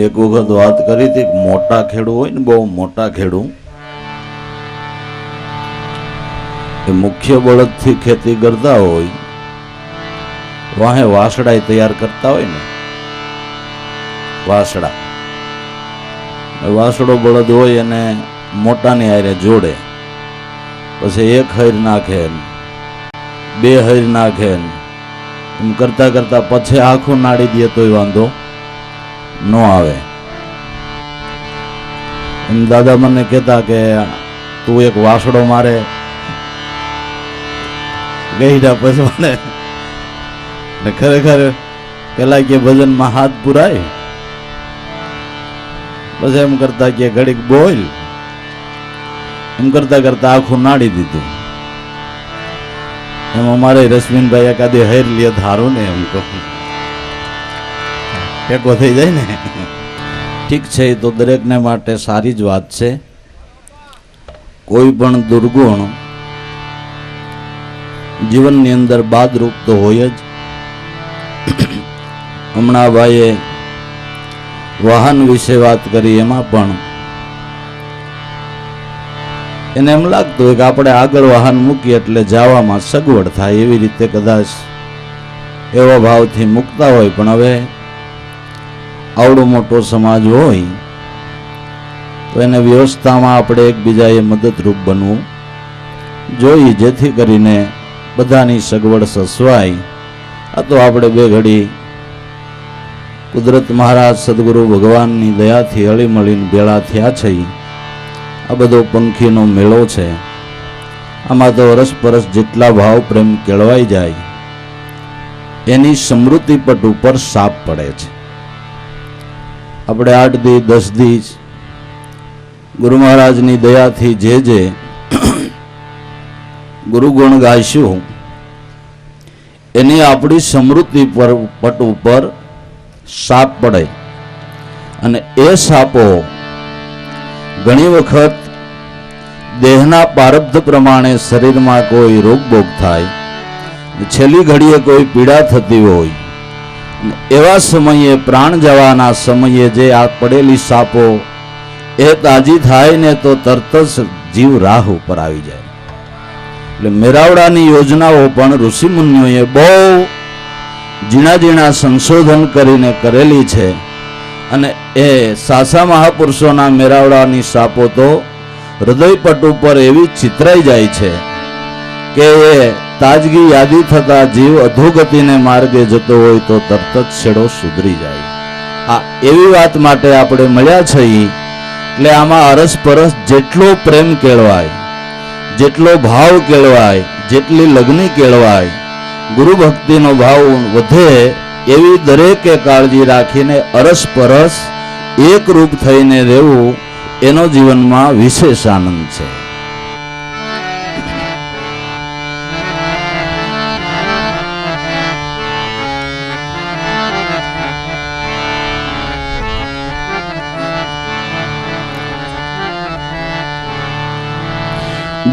એક વખત વાત કરી હતી કે મોટા ખેડૂ હોય ને, બહુ મોટા ખેડૂ, એ મુખ્ય બળદથી ખેતી કરતા હોય, વાહે વાસડા તૈયાર કરતા હોય ને, વાસડા, વાસડો બળદ હોય અને મોટાની હારે જોડે, પછી એક હૈર નાખે, બે હૈર નાખે, એમ કરતા કરતા પછી આખું નાડી દે તોય વાંધો ન આવે. એમ દાદા મને કહેતા કે તું એક વાસડો મારે ગઈડા પછી મને ખરેખર પેલા કે ભજનમાં હાથ પુરાય, પછી એમ કરતા કે ઘડીક બોલ, એમ કરતા કરતા આખું નાડી દીધું. એમ અમારે રશ્મિનભાઈ એકાદી હૈર લે ધારું ને, એમ કહું ટેકો થઈ જાય ને. ઠીક છે, એ તો દરેકને માટે સારી જ વાત છે. કોઈ પણ દુર્ગુણ જીવનની અંદર બાદરૂપ તો હોય જ. હમણાં ભાઈએ વાહન વિશે વાત કરી, એમાં પણ એને એમ લાગતું હોય કે આપણે આગળ વાહન મૂકીએ એટલે જવામાં સગવડ થાય, એવી રીતે કદાચ એવા ભાવથી મૂકતા હોય. પણ હવે આવડો મોટો સમાજ હોય તો એને વ્યવસ્થામાં આપણે એકબીજાએ મદદરૂપ બનવું જોઈએ, જેથી કરીને બધાની સગવડ સચવાય. આ તો આપણે બે ઘડી કુદરત મહારાજ સદગુરુ ભગવાનની દયાથી હળી મળીને ભેળા થયા છે. આ બધો પંખીનો મેળો છે. આમાં તો અરસપરસ જેટલા ભાવ પ્રેમ કેળવાઈ જાય એની સ્મૃતિ પટ ઉપર સાપ પડે છે. આપણે 8 દી 10 દી ગુરુ મહારાજની દયાથી જે ગુરુગુણ ગાઈશું એની આપણી સ્મૃતિ પર પટ ઉપર સાપ પડે. અને એ સાપો ઘણી વખત દેહના પ્રારબ્ધ પ્રમાણે શરીરમાં કોઈ રોગ બોગ થાય, છેલ્લી ઘડીએ કોઈ પીડા થતી હોય, એવા સમયે પ્રાણ જવાના સમયે જે આ પડેલી સાપો એ તાજી થાય ને તો તરત જ જીવ રાહ ઉપર આવી જાય. એટલે મેરાવડાની યોજનાઓ પણ ઋષિ મુનિઓએ બહુ ઝીણા ઝીણા સંશોધન કરીને કરેલી છે. અને એ સાસા મહાપુરુષોના મેરાવડાની સાપો તો હૃદયપટ ઉપર એવી ચિતરાઈ જાય છે કે એ તાજગી યાદી થતા જીવ અધોગતિને માર્ગે જતો હોય તો તરત જ છેડો સુધરી જાય. આ એવી વાત માટે આપણે મળ્યા છીએ. એટલે આમાં અરસપરસ જેટલો પ્રેમ કેળવાય, જેટલો ભાવ કેળવાય, જેટલી લગ્ની કેળવાય, ગુરુ ભક્તિનો ભાવ વધે એવી દરેકે કાળજી રાખીને અરસપરસ એક રૂપ થઈને રહેવું એનો જીવનમાં વિશેષ આનંદ છે.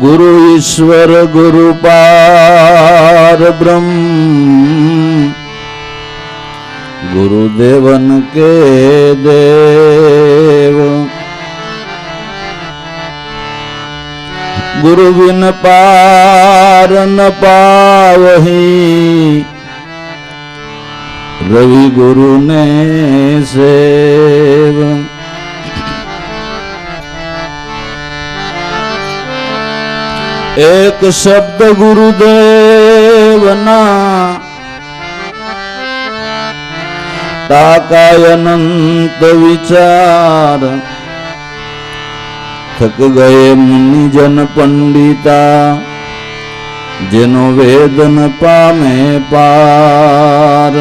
गुरु ईश्वर गुरु पार ब्रह्म गुरुदेवन के देव, गुरु बिन पार न पावही रवि गुरु ने सेव. एक शब्द गुरुदेव ना ताकाय अनंत विचार, थक गए मुनिजन पंडिता जेनो वेद न पामे पार.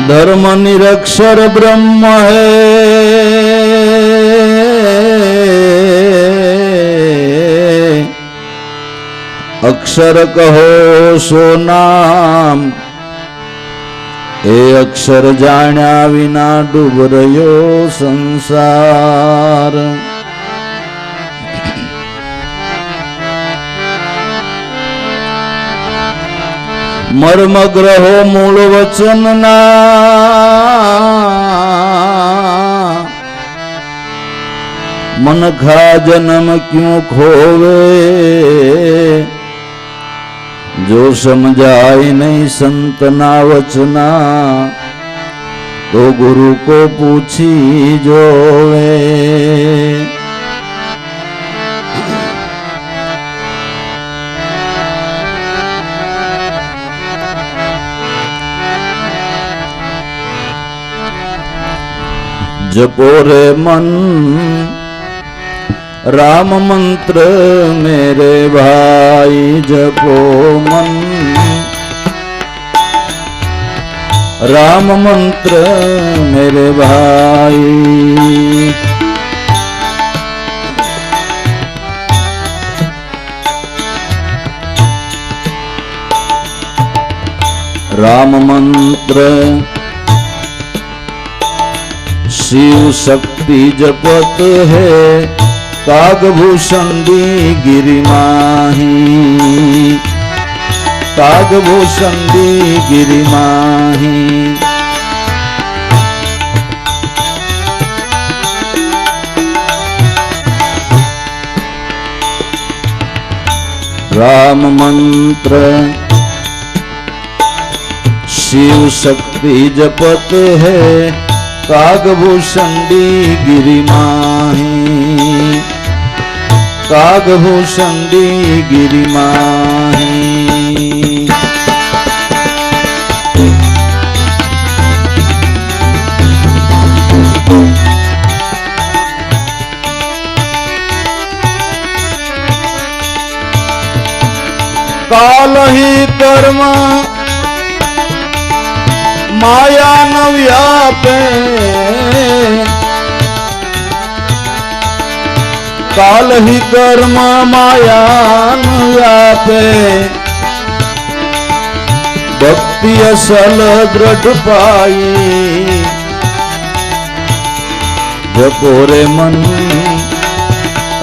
धर्म निरक्षर ब्रह्म है, अक्षर कहो सो नाम, ए अक्षर जाण्या विना डूब रह्यो संसार. મર્મ ગ્રહો મૂળ વચનના મન ખા જન્મ ક્યું ખોવે જો સમજાય નહીં સંતના વચના તો ગુરુ કો પૂછી જોવે. जपो रे मन राम मंत्र मेरे भाई, जपो मन राम मंत्र मेरे भाई. राम मंत्र शिव शक्ति जपत है कागभूषण गिरि माही, कागभूषण गिरि माही. राम मंत्र शिव शक्ति जपत है कागभूषण गिरि माही, कागभूषण गिरि माही. काल ही कर्म माया न व्यापे, काल ही कर्म माया न व्यापे. भक्ति असल दृढ़ पाई जपो रे मन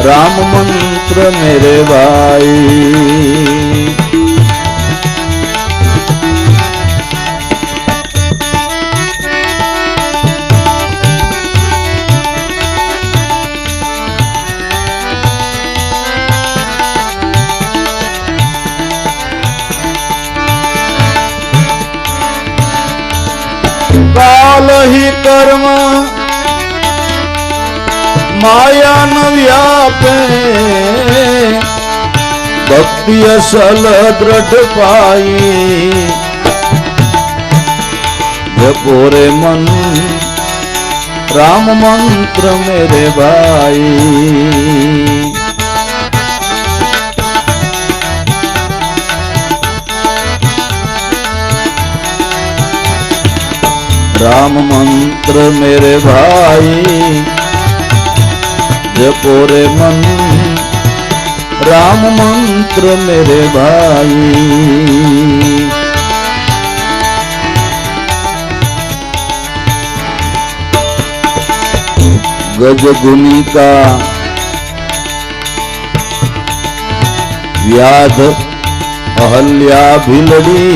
राम मंत्र मेरे भाई. काल ही कर्म माया न व्यापे, भक्ति असल दृढ़ पाई जपो रे मन राम मंत्र मेरे भाई. राम मंत्र मेरे भाई जपो रे मन राम मंत्र मेरे भाई. गजगुनी का व्याध अहल्या भिलड़ी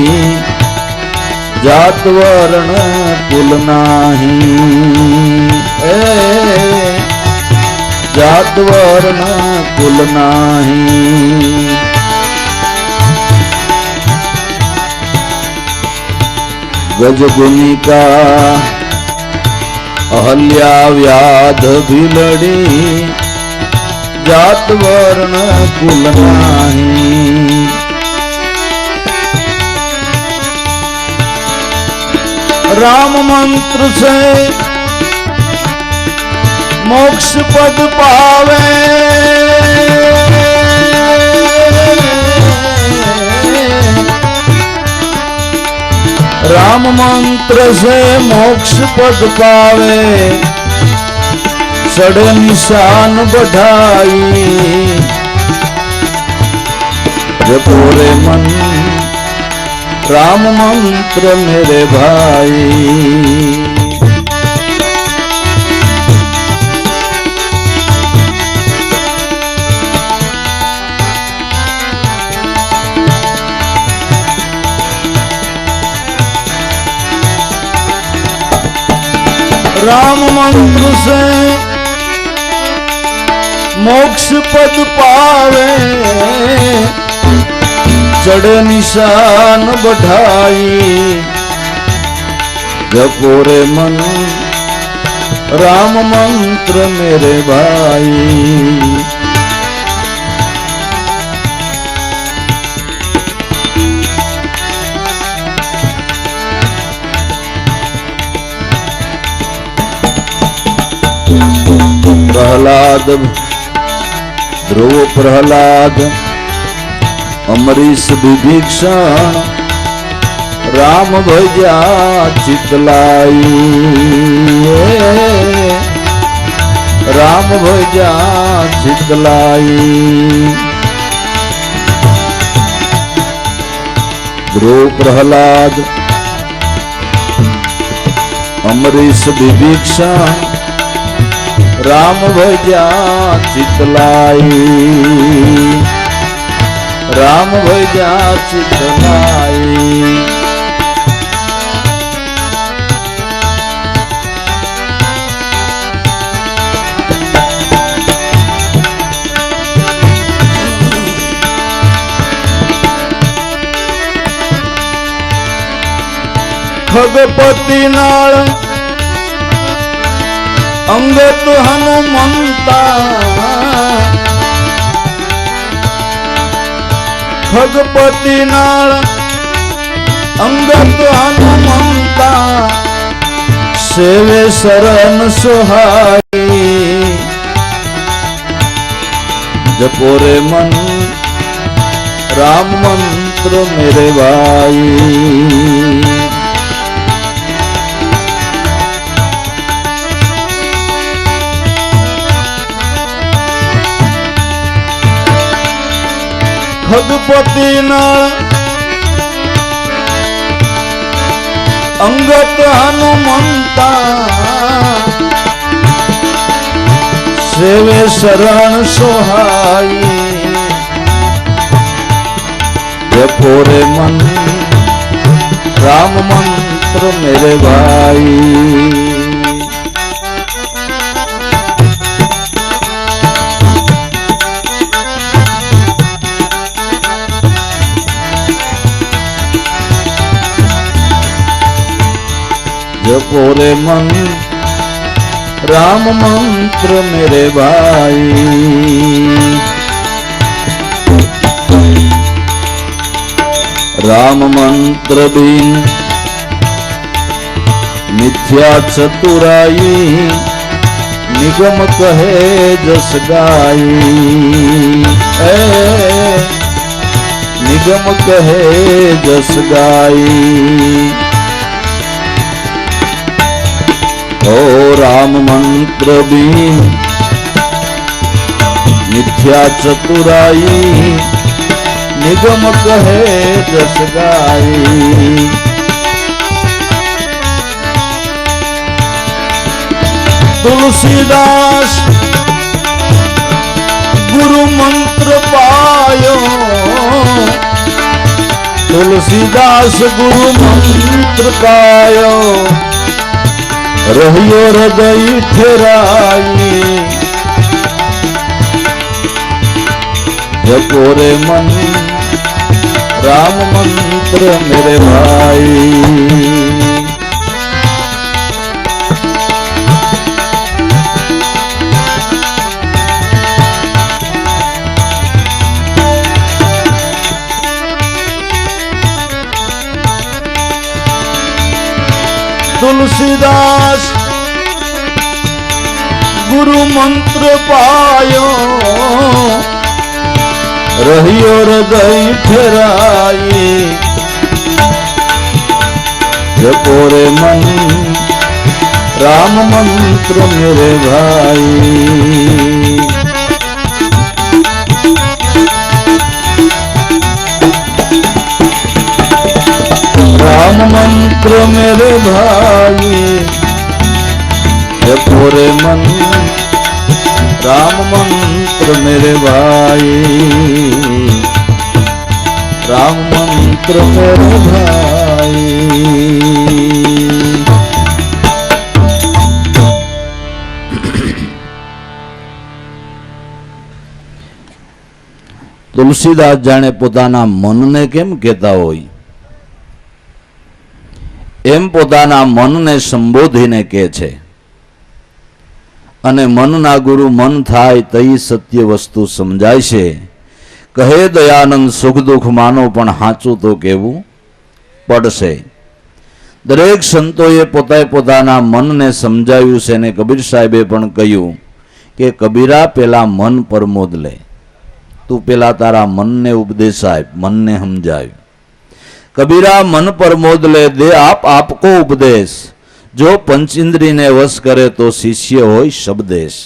जात वर्ण कुल नाही, जात वर्ण कुल नाही. गजगुनी का अहल्या व्याध भिलड़ी जात वर्ण कुल नाही. राम मंत्र से मोक्ष पद पावे, राम मंत्र से मोक्ष पद पावे. सड़े निशान बढ़ाई जपो रे मन राम मंत्र मेरे भाई. राम मंत्र से मोक्ष पद पावे, चढ़े निशान बढ़ाई, जपो रे मन राम मंत्र मेरे भाई। प्रहलाद, ध्रुव प्रहलाद, अमरीश विभीषण, राम भजा चितलाई, राम भजा चितलाई। ध्रुव प्रहलाद, अमरीश विभीषण, राम भजा चितलाई, राम भजा चितलाई। खगपति नाल अंगत हनुमंता, खगपति नाल अंगत हनुमंता, सेवे शरण सुहाई, जपो रे मन राम मंत्र मेरे भाई। खगपति नाल अंगत हनुमंता, सेवे शरण सोहाई, जपो रे मन राम मंत्र मेरे भाई। जपो रे मन राम मंत्र मेरे भाई। राम मंत्र बिन मिथ्या चतुराई, निगम कहे जस गाई, निगम कहे जस गाई। ओ राम मंत्र बिन मिथ्या चतुराई, निगम कहे जस गाई। तुलसीदास गुरु मंत्र पायो, तुलसीदास गुरु मंत्र पायो, रहियो हृदय ठहराई, जपो रे मन राम मंत्र मेरे भाई। तुलसीदास गुरु मंत्र पायो, रहियो हृदय ठहराई, जपो रे मन राम मंत्र मेरे भाई। राम मंत्र मेरे भाई, जपो रे मन राम मंत्र मेरे भाई। राम मंत्र मेरे भाई। તુલસીદાસ જાણે પોતાના મનને કેમ કહેતા હોય એમ પોતાના મનને સંબોધીને કહે છે. અને મનના ગુરુ મન થાય તઈ સત્ય વસ્તુ સમજાય છે. કહે દયાનંદ સુખ દુઃખ માનો પણ સાચું તો કહેવું પડશે. દરેક સંતોએ પોતાના મનને સમજાવ્યું છે અને કબીર સાહેબે પણ કહ્યું કે કબીરા પેલા મન પ્રમોદ લે, તું પેલા તારા મનને ઉપદેશ આપ, મનને સમજાવ. કબીરા મન પ્રમોદ લે, દે આપકો ઉપદેશ, જો પંચઇન્દ્રિયને વશ કરે તો શિષ્ય હોય શબ્દેશ.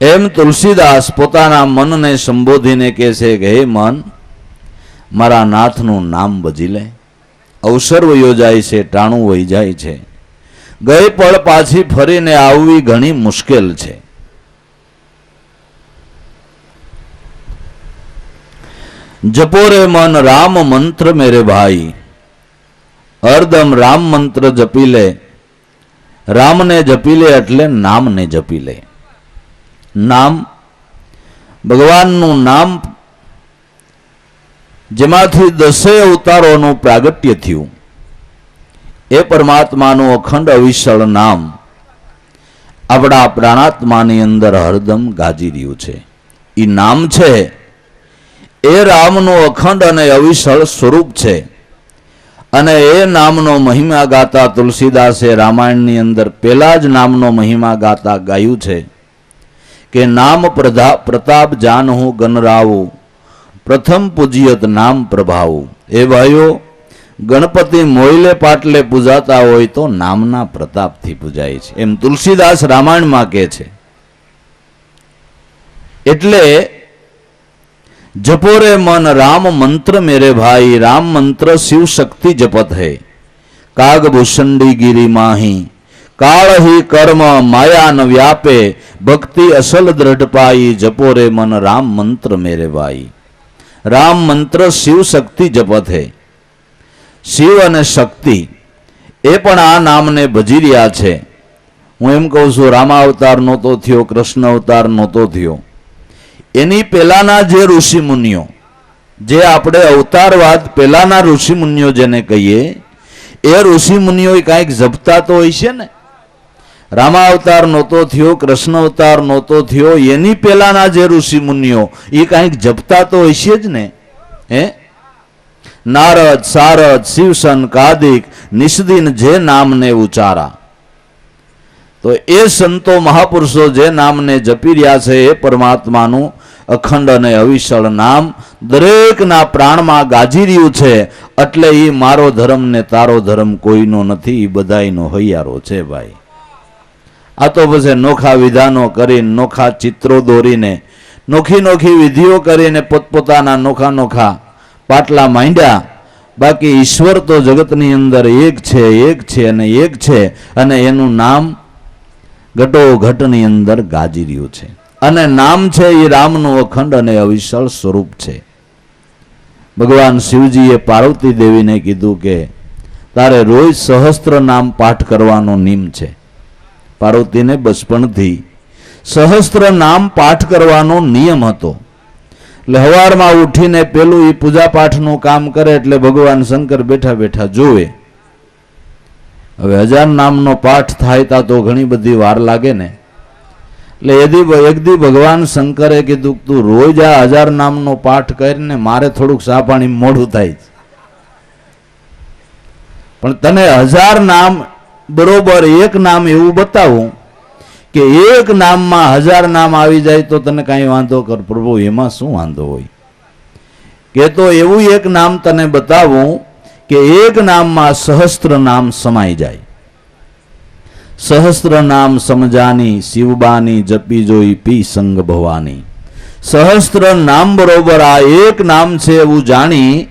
એમ તુલસીદાસ પોતાના મનને સંબોધીને કહે છે કે હે મન, મારા નાથનું નામ ભજી લે. અવસર વયો જાય છે, ટાણું વહી જાય છે. ગઈ પળ પાછી ફરીને આવવી ઘણી મુશ્કેલ છે. જપો રે મન રામ મંત્ર મેરે ભાઈ, હરદમ રામ મંત્ર જપી લે. રામને જપી લે એટલે નામને જપી લે. નામ ભગવાનનું નામ, જેમાંથી 10 અવતારોનું પ્રાગટ્ય થયું, એ પરમાત્માનું અખંડ અવિચળ નામ આપણા પ્રાણાત્માની અંદર હરદમ ગાજી રહ્યું છે. એ નામ છે એ રામનું અખંડ અને અવિચળ સ્વરૂપ છે. અને એ નામનો મહિમા ગાતા તુલસીદાસે રામાયણની અંદર પહેલા જ નામનો મહિમા ગાતા ગાયું છે કે નામ પ્રતાપ જાનહું ગનરાવું, પ્રથમ પૂજ્યત નામ પ્રભાવું. એ ભાઈઓ, ગણપતિ મોયલે પાટલે પૂજાતા હોય તો નામના પ્રતાપથી પૂજાય છે, એમ તુલસીદાસ રામાયણમાં કહે છે. એટલે जपो रे मन राम मंत्र मेरे भाई, राम मंत्र शिव शक्ति जपत है। काग भूषंडी गिरी माही, काल ही कर्म माया न व्यापे, भक्ति असल दृढ़ पाई, जपो रे मन राम मंत्र मेरे भाई। राम मंत्र शिव शक्ति जपत है। शिव अने शक्ति ए पण आ नामने भजी रह्या छे। हूँ एम कहूं छुं, रामावतार नहोतो थयो, कृष्ण अवतार नहोतो थयो, एनी पेलाना जे ऋषि मुनिओ, जे आपणे अवतारवाद पेलाना ऋषि मुनिओ जेने कहीए, ए ऋषि मुनिओ कांईक जपता तो होय छे ने। रामावतार नहोतो थयो, कृष्ण अवतार नहोतो थयो, एनी पेलाना जे ऋषि मुनिओ ए कांईक जपता तो होय छे ज ने। हे नारद, सारद, शिवसन, कादिक निष्दिन जे नामने उचारा, तो ए संतो महापुरुषो जे नामने जपी रह्या छे, ए परमात्मानु अखंड अने अविचल नाम दरेकना प्राणमां गाजी रह्युं छे। એટલે ઈ મારો ધર્મ ને તારો ધર્મ કોઈનો નથી, ઈ બધાયનો હૈયારો છે ભાઈ। આ તો પછી નોખા વિધાનો કરીને, નોખા ચિત્રો દોરીને, નોખી નોખી વિધિઓ કરીને પોતપોતાના નોખા નોખા પાટલા માંડ્યા। બાકી ઈશ્વર તો જગતની અંદર એક છે અને એક છે, અને એનું નામ ઘટોઘટની અંદર ગાજી રહ્યું છે। અને નામ છે એ રામનું અખંડ અને અવિચળ સ્વરૂપ છે। ભગવાન શિવજીએ પાર્વતી દેવીને કીધું કે તારે રોજ સહસ્ત્ર નામ પાઠ કરવાનો નિયમ છે। પાર્વતીને બચપણથી સહસ્ત્ર નામ પાઠ કરવાનો નિયમ હતો। એટલે હવારમાં ઉઠીને પેલું એ પૂજા પાઠનું કામ કરે એટલે ભગવાન શંકર બેઠા બેઠા જોવે। હવે 1000 નામનો પાઠ થાય તો ઘણી બધી વાર લાગે ને। એટલે એક દી ભગવાન શંકરે કીધું તું રોજ આ 1000 નામનો પાઠ કરીને મારે થોડુંક ચા પાણી મોડું થાય, પણ તને 1000 નામ બરોબર એક નામ એવું બતાવું કે એક નામમાં 1000 નામ આવી જાય તો તને કાંઈ વાંધો કર પ્રભુ, એમાં શું વાંધો હોય? કે તો એવું એક નામ તને બતાવું કે એક નામમાં સહસ્ત્ર નામ સમાઈ જાય। સહસ્ત્ર નામ સમજાની, શિવબાની જપી જોઈ પી સંગ ભવાની। સહસ્ત્ર નામ બરોબર આ એક નામ છે એવું જાણી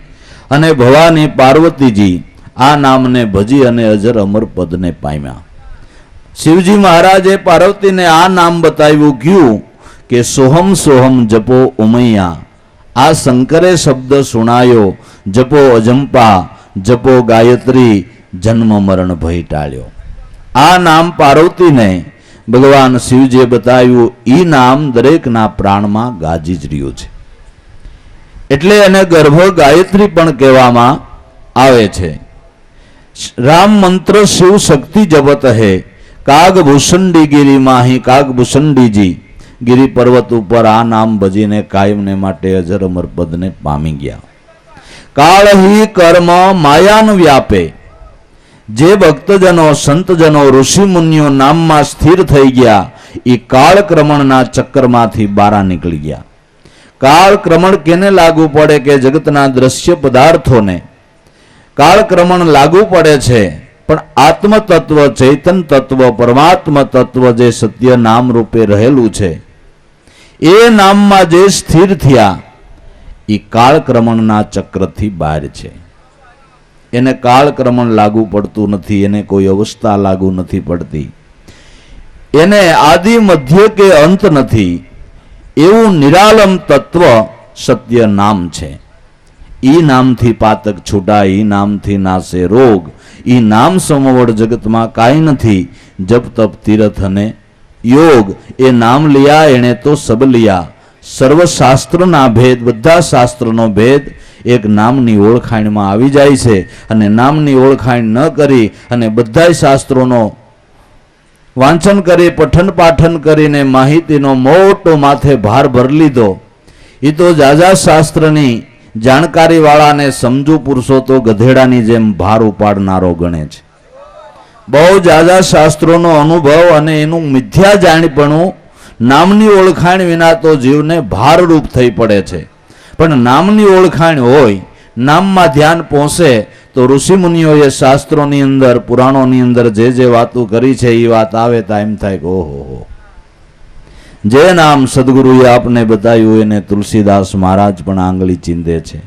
અને ભવાની પાર્વતીજી આ નામને ભજી અને અજર અમર પદને પામ્યા। શિવજી મહારાજે પાર્વતીને આ નામ બતાવ્યું, ક્યું કે સોહમ સોહમ જપો ઉમૈયા। આ શંકરે શબ્દ સુણાયો, જપો અજંપા, જપો ગાયત્રી, જન્મ મરણ ભય ટાળ્યો। આ નામ પાર્વતીને ભગવાન શિવજીએ બતાવ્યું, ઈ નામ દરેકના પ્રાણમાં ગાજી જ રહ્યું છે। એટલે એને ગર્ભ ગાયત્રી પણ કહેવામાં આવે છે. રામ મંત્ર શિવ શક્તિ જપત હે, કાગ ભૂષંડી ગિરી માહી કાગ ભૂષંડીજી ગિરી પર્વત ઉપર આ નામ ભજીને કાયમને માટે અજર અમર પદને પામી ગયા. કાળ હિ કર્મ માયાન વ્યાપે, જે ભક્તજનો સંતજનો ઋષિ મુનિઓ નામમાં સ્થિર થઈ ગયા એ કાળક્રમણના ચક્રમાંથી બહાર નીકળી ગયા. કાળક્રમણ કેને લાગુ પડે કે જગતના દ્રશ્ય પદાર્થોને કાળક્રમણ લાગુ પડે છે, પણ આત્મ તત્વ, ચૈતન તત્વ, પરમાત્મા તત્વ જે સત્ય નામ રૂપે રહેલું છે એ નામમાં જે સ્થિર થયા એ કાળક્રમણના ચક્રથી બહાર છે. એને કાળક્રમણ લાગુ પડતું નથી, એને કોઈ અવસ્થા લાગુ નથી પડતી, એને આદિ મધ્ય કે અંત નથી. એવું નિરાલમ તત્વ સત્ય નામ છે. ઈ નામથી પાતક છૂટાય, ઈ નામથી નાશે રોગ, ઈ નામ સમવડ જગતમાં કાંઈ નથી. જપ તપ તીરથ અને યોગ, એ નામ લિયા એણે તો સબ લિયા. સર્વશાસ્ત્રના ભેદ, બધા શાસ્ત્રનો ભેદ એક નામની ઓળખાણમાં આવી જાય છે. અને નામની ઓળખાણ ન કરી અને બધા શાસ્ત્રોનો વાંચન કરી પઠન પાઠન કરીને માહિતીનો મોટો માથે ભાર ભરી લીધો. એ તો જાજા શાસ્ત્રની જાણકારી વાળાને સમજુ પુરુષો તો ગધેડાની જેમ ભાર ઉપાડનારો ગણે છે. બહુ જાજા શાસ્ત્રોનો અનુભવ અને એનું મિથ્યા જાણપણું નામની ઓળખાણ વિના તો જીવને ભારરૂપ થઈ પડે છે. પણ નામની ઓળખાણ હોય, નામમાં ધ્યાન પહોંચે તો ઋષિ મુનિઓએ શાસ્ત્રોની અંદર, પુરાણોની અંદર જે વાતો કરી છે એ વાત આવે તો એમ થાય કે ઓહો, જે નામ સદગુરુએ આપને બતાવ્યું એને તુલસીદાસ મહારાજ પણ આંગળી ચીંધે છે.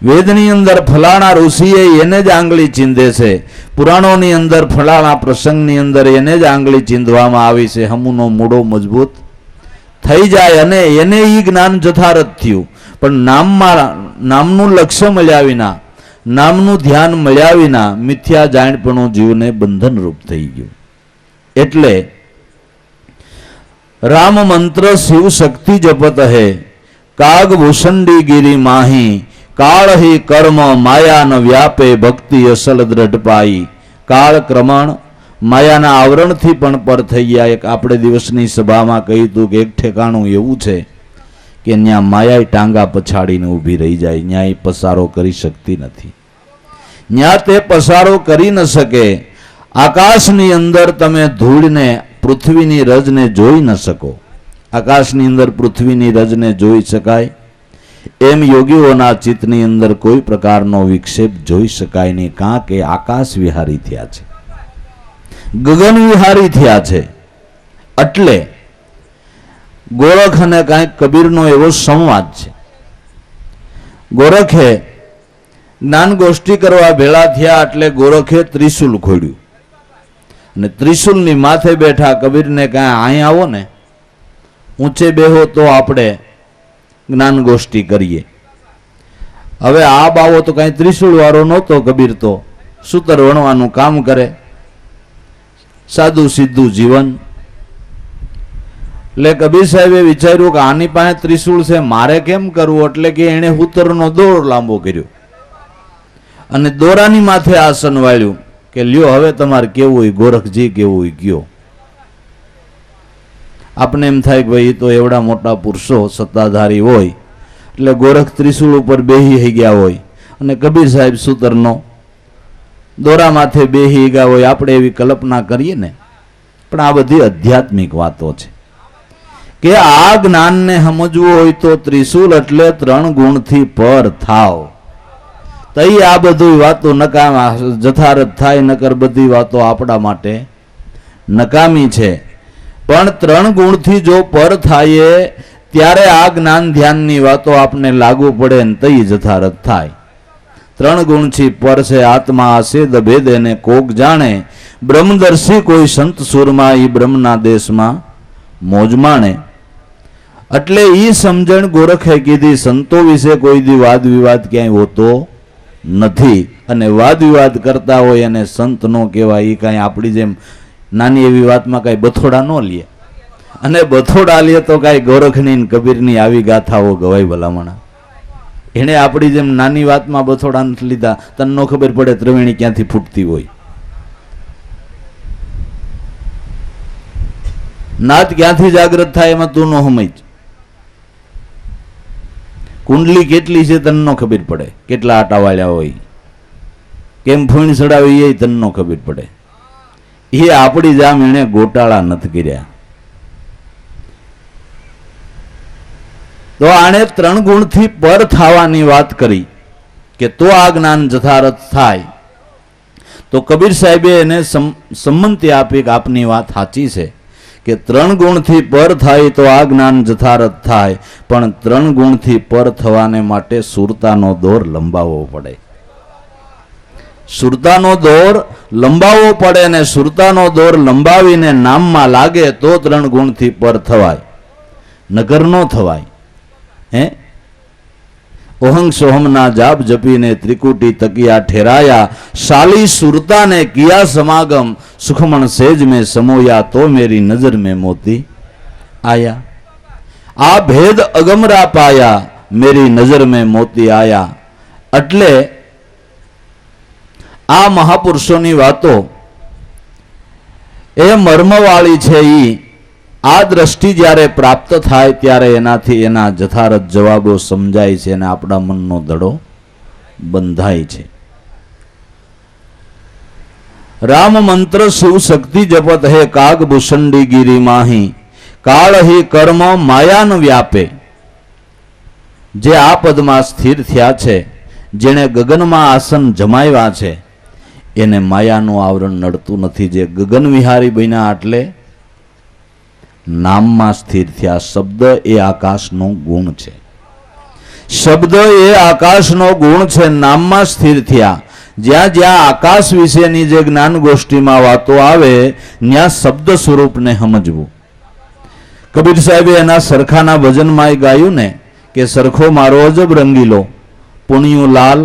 વેદની અંદર ફલાણા ઋષિએ એને જ આંગળી ચીંધે છે, પુરાણોની અંદર ફલાણા પ્રસંગની અંદર એને જ આંગળી ચીંધવામાં આવી છે. હમુનો મૂળો મજબૂત થઈ જાય અને એને ઈ જ્ઞાન જથારથ થયું. પણ નામનું લક્ષ્ય મળ્યા વિના, નામનું ધ્યાન મળ્યા વિના મિથ્યા જાણપણું જીવને બંધનરૂપ થઈ ગયું. એટલે રામ મંત્ર શિવ શક્તિ જપત હે, કાગ ભૂષંડી ગિરી માહી કાળ હિ કર્મ માયા ન વ્યાપે ભક્તિ અસલ દ્રઢ પાઈ. કાળ ક્રમણ માયાના આવરણથી પણ પર થઈ ગયા. એક આપણે દિવસની સભામાં કહ્યું હતું કે એક ઠેકાણું એવું છે કે ત્યાં માયા ટાંગા પછાડીને ઊભી રહી જાય, ત્યાં એ પસારો કરી શકતી નથી. ત્યાં તે પસારો કરી ન શકે. આકાશની અંદર તમે ધૂળને, પૃથ્વીની રજને જોઈ ન શકો. આકાશની અંદર પૃથ્વીની રજને જોઈ શકાય એમ યોગીઓના ચિત્તની અંદર કોઈ પ્રકારનો વિક્ષેપ જોઈ શકાય નહીં. કાં કે આકાશ વિહારી થયા છે, ગગન વિહારી થયા છે. એટલે ગોરખ અને કાંઈક કબીરનો એવો સંવાદ છે. ગોરખે જ્ઞાન ગોષ્ઠી કરવા ભેળા થયા એટલે ગોરખે ત્રિશુલ ખોડ્યું અને ત્રિશુલની માથે બેઠા કબીરને કાંઈ અહીં આવો ને, ઊંચે બેહો તો આપણે જ્ઞાન ગોષ્ઠી કરીએ. હવે આ બાવો તો કાંઈ ત્રિશુળ વાળો નહોતો. કબીર તો સૂતર વણવાનું કામ કરે, સાદું સીધું જીવન. એટલે કબીર સાહેબે વિચાર્યું કે આની પાસે ત્રિશુળ છે, મારે કેમ કરવું? એટલે કે એણે સૂતરનો દોર લાંબો કર્યો અને દોરાની માથે આસન વાળ્યું કે લ્યો હવે તમારે કેવું હોય ગોરખજી, કેવું હોય કયો. આપણે એમ થાય કે ભાઈ એ તો એવડા મોટા પુરુષો સત્તાધારી હોય એટલે ગોરખ ત્રિશુળ ઉપર બેહી ગયા હોય અને કબીર સાહેબ સૂતરનો દોરા માથે બેહી ગયા હોય. આપણે એવી કલ્પના કરીએ ને, પણ આ બધી આધ્યાત્મિક વાતો છે કે આ જ્ઞાનને સમજવું હોય તો ત્રિશુલ એટલે 3 ગુણથી પર થાવ. તઈ આ બધી વાતો નકામા જથારથ થાય, નકર બધી વાતો આપણા માટે નકામી છે. પણ 3 ગુણથી જો પર થાય ત્યારે આ જ્ઞાન ધ્યાનની વાતો આપને લાગુ પડે ને તઈ જથારથ થાય. 3 ગુણથી પર છે આત્મા આસેદ ભેદ એને કોક જાણે, બ્રહ્મદર્શી કોઈ સંત સુરમાં ઈ બ્રહ્મના દેશમાં મોજ માણે. એટલે ઈ સમજણ ગોરખે કીધી. સંતો વિશે કોઈ દી વાદ વિવાદ ક્યાંય હોતો નથી અને વાદ વિવાદ કરતા હોય અને સંત નો કહેવાય. એ કાંઈ આપણી જેમ નાની એવી વાતમાં કાંઈ બથોડા ન લે, અને બથોડા લે તો કાંઈ ગોરખની કબીરની આવી ગાથાઓ ગવાય ભલામણા. એને આપણી જેમ નાની વાતમાં બથોડા નથી લીધા. તને ન ખબર પડે ત્રિવેણી ક્યાંથી ફૂટતી હોય, નાત ક્યાંથી જાગૃત થાય એમાં તું ન સમજ. કુંડલી કેટલી છે તને ન ખબર પડે, કેટલા આટા વાળ્યા હોય, કેમ ફૂણ ચડાવી એ તને ન ખબર પડે. એ આપણી જામ એને ગોટાળા નથી કર્યા. તો આણે 3 ગુણથી પર થવાની વાત કરી કે તો આ જ્ઞાન જથારથ થાય. તો કબીર સાહેબે એને સંમતિ આપી કે આપની વાત સાચી છે કે 3 ગુણથી પર થાય તો આ જ્ઞાન જથારથ થાય, પણ 3 ગુણથી પર થવાને માટે સુરતાનો દોર લંબાવવો પડે. સુરતાનો દોર લંબાવવો પડે ને સુરતાનો દોર લંબાવીને નામમાં લાગે તો 3 ગુણથી પર થવાય, નગર નો થવાય. હે ઓહંગ સોહમના જાપ જપીને ત્રિકુટી તકિયા ઠેરાયા, શાલી સુરતાને કિયા સમાગમ, સુખમણ સેજ में समोया तो मेरी नजर में मोती आया. આ ભેદ અગમરા પાયા, મેરી નજર में મોતી આયા. એટલે આ મહાપુરુષોની વાતો એ મર્મવાળી છે. આ દ્રષ્ટિ જ્યારે પ્રાપ્ત થાય ત્યારે એનાથી એના જથારથ જવાબો સમજાય છે અને આપણા મનનો દડો બંધાય છે. રામ મંત્ર શિવ શક્તિ જપત હે કાગ ભૂષંડી ગીરી માહી, કાળ હી કર્મ માયાન વ્યાપે. જે આ પદમાં સ્થિર થયા છે, જેણે ગગનમાં આસન જમાવ્યા છે, એને માયાનું આવરણ નડતું નથી. જે ગગન વિહારી બન્યા એટલે નામમાં સ્થિર થયા. શબ્દ એ આકાશનો ગુણ છે, શબ્દ એ આકાશનો ગુણ છે. નામમાં સ્થિર થયા. જ્યાં જ્યાં આકાશ વિશેની જે જ્ઞાન ગોષ્ઠીમાં વાતો આવે ત્યાં શબ્દ સ્વરૂપને સમજવું. કબીર સાહેબે એના સરખાના ભજનમાં ગાયું ને કે સરખો મારો અજબ રંગીલો, પુણ્યું લાલ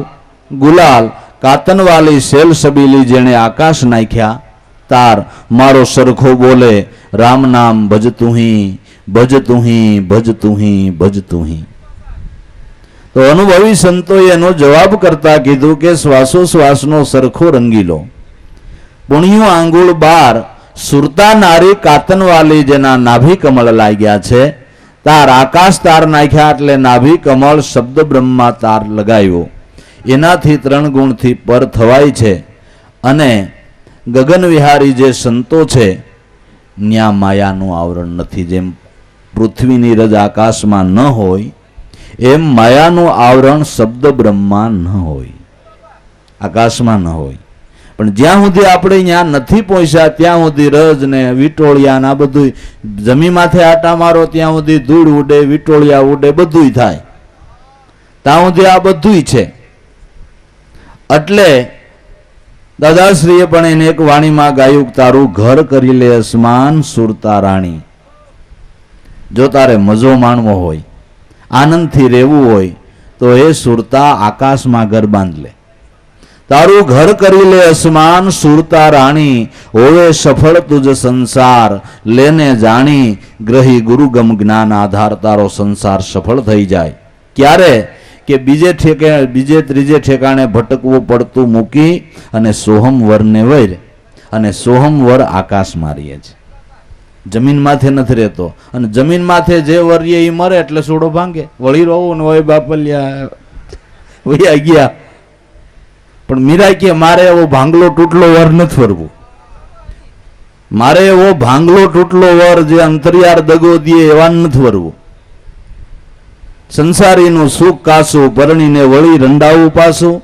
ગુલાલ, કાતનવાલી સેલ સબીલી, જેણે આકાશ નાખ્યા તાર, મારો સરખો બોલે રામ નામ ભજતું હી ભજતું હી ભજતું હી ભજતું હી. તો અનુભવી સંતોએ એનો જવાબ કરતા કીધું કે શ્વાસોશ્વાસનો સરખો રંગીલો, પુણ્યું આંગુળ બાર, સુરતા નારી કાતનવાલી, જેના નાભી કમળ લાગ્યા છે તાર, આકાશ તાર નાખ્યા એટલે નાભી કમળ શબ્દ બ્રહ્મા તાર લગાવ્યો. એનાથી 3 ગુણથી પર થવાય છે. અને ગગન વિહારી જે સંતો છે ન્યા માયાનું આવરણ નથી. જેમ પૃથ્વીની રજ આકાશમાં ન હોય એમ માયાનું આવરણ શબ્દ બ્રહ્મા ન હોય, આકાશમાં ન હોય. પણ જ્યાં સુધી આપણે ત્યાં નથી પહોંચ્યા ત્યાં સુધી રજ ને વિટોળિયા આ બધું જમી માથે આટા મારો ત્યાં સુધી ધૂળ ઉડે, વિટોળિયા ઉડે, બધું થાય. ત્યાં સુધી આ બધું છે. એટલે દાદાશ્રીએ પણ એને એક વાણીમાં ગાયું, તારું ઘર કરી લે અસમાન સુરતા રાણી. જો તારે મજો માણવો હોય, આનંદથી રહેવું હોય તો એ સુરતા આકાશમાં ઘર બાંધ લે. તારું ઘર કરી લે અસમાન સુરતા રાણી, હોવે સફળ તુજ સંસાર લેને જાણી, ગ્રહી ગુરુગમ જ્ઞાન આધાર, તારો સંસાર સફળ થઈ જાય. ક્યારે કે બીજે ત્રીજે ઠેકાણે ભટકવું પડતું મૂકી અને સોહમવરને વૈર, અને સોહમવર આકાશ મારીએ છે, જમીન માથે નથી રહેતો. અને જમીન માથે જે વર્ય એ મરે એટલે સોડો ભાંગે, વળી રહું ને હોય બાપલિયા વૈયા ગયા. પણ મીરા કે મારે એવો ભાંગલો તૂટલો વર નથી ફરવું, મારે એવો ભાંગલો તૂટલો વર જે અંતરિયાર દગો દે એવા નથી ફરવું. સંસારીનું સુખ કાસું, પરણીને વળી રંડાવું પાછું,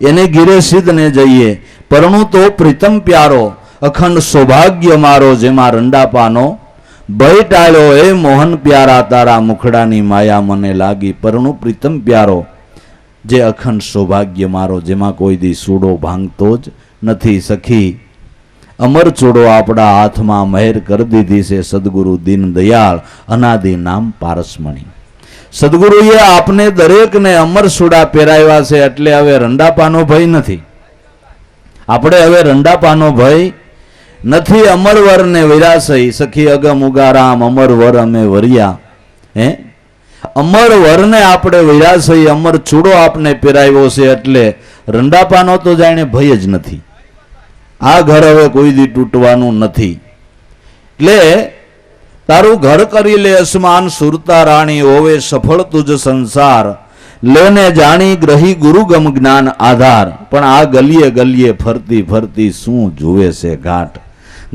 એને ગીરે સિદ્ધને જઈએ, પરણું તો પ્રીતમ પ્યારો, અખંડ સૌભાગ્ય મારો, જેમાં રંડાપાનો ભય ટાળ્યો, એ મોહન પ્યારા, તારા મુખડાની માયા મને લાગી. પરણું પ્રીતમ પ્યારો, જે અખંડ સૌભાગ્ય મારો, જેમાં કોઈ દી સૂડો ભાંગતો જ નથી. સખી અમર ચોડો આપણા હાથમાં મહેર કરી દીધી છે, સદગુરુ દીન દયાળ અનાદિ નામ પારસમણી. સદગુરુએ આપને દરેકને અમર સુડા પહેરાવ્યા છે. એટલે હવે રંડાપાનો ભય નથી. આપણે હવે રંડાપાનો ભય નથી. અમરવર ને વિરાસઈ, સખી અગમ ઉગારામ અમરવર અમે વરિયા. હે અમર વરને આપણે વૈરા છે, અમર ચૂડો આપને પહેરાવ્યો છે, એટલે રંડાપાનો તો જાણે ભય જ નથી. આ ઘર હવે કોઈ દી તૂટવાનું નથી. એટલે તારું ઘર કરી લે અસમાન સુરતા રાણી, હોવે સફળ તુજ સંસાર, લેને જાણી ગ્રહી ગુરુગમ જ્ઞાન આધાર. પણ આ ગલીએ ગલીએ ફરતી ફરતી શું જુએ છે ઘાટ,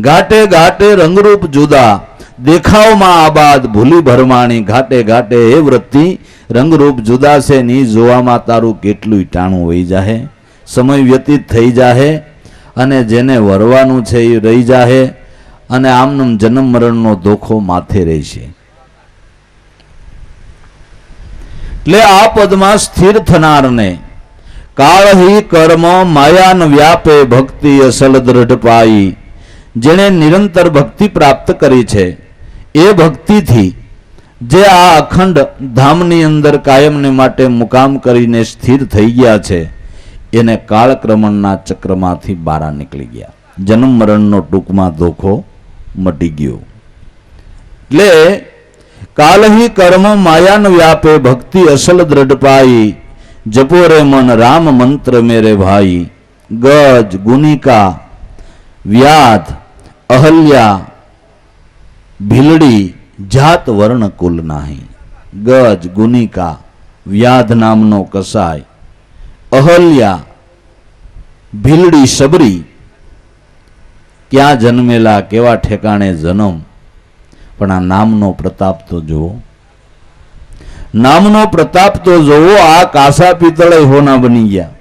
ઘાટે ઘાટે રંગરૂપ જુદા, દેખાવમાં આબાદ ભૂલી ભરમાણી. ઘાટે ઘાટે એ વૃત્તિ રંગરૂપ જુદા છે, ની જોવામાં તારું કેટલું ટાણું વહી જાહે, સમય વ્યતીત થઈ જાહે, અને જેને વરવાનું છે એ રહી જાહે, અને આમનું જન્મ મરણનો ધોખો માથે રહેશે. એટલે આ પદમાં સ્થિર થનારને કાળહી કર્મ માયાન વ્યાપે ભક્તિ અસલ દ્રઢ પાઈ. જેણે નિરંતર ભક્તિ પ્રાપ્ત કરી છે, એ ભક્તિથી જે આ અખંડ ધામની અંદર કાયમને માટે મુકામ કરીને સ્થિર થઈ ગયા છે, એને કાળક્રમણના ચક્રમાંથી બહાર નીકળી ગયા. જન્મ મરણનો ટૂંકમાં ધોખો મટી ગયો. એટલે કાલહી કર્મ માયાન વ્યાપે ભક્તિ અસલ દ્રઢ પાઈ, જપો રે મન રામ મંત્ર મેરે ભાઈ. ગજ ગુનિકા વ્યાધ અહલ્યા ભીલડી જાત વર્ણ કુલ નાહી. ગજ ગુનિકા વ્યાધ નામનો કસાય, અહલ્યા ભીલડી સબરી, ક્યાં જન્મેલા, કેવા ઠેકાણે જન્મ, પણ આ નામનો પ્રતાપ તો જુઓ, નામનો પ્રતાપ તો જુઓ. આ કાસા પિત્તળે હોના બની ગયા.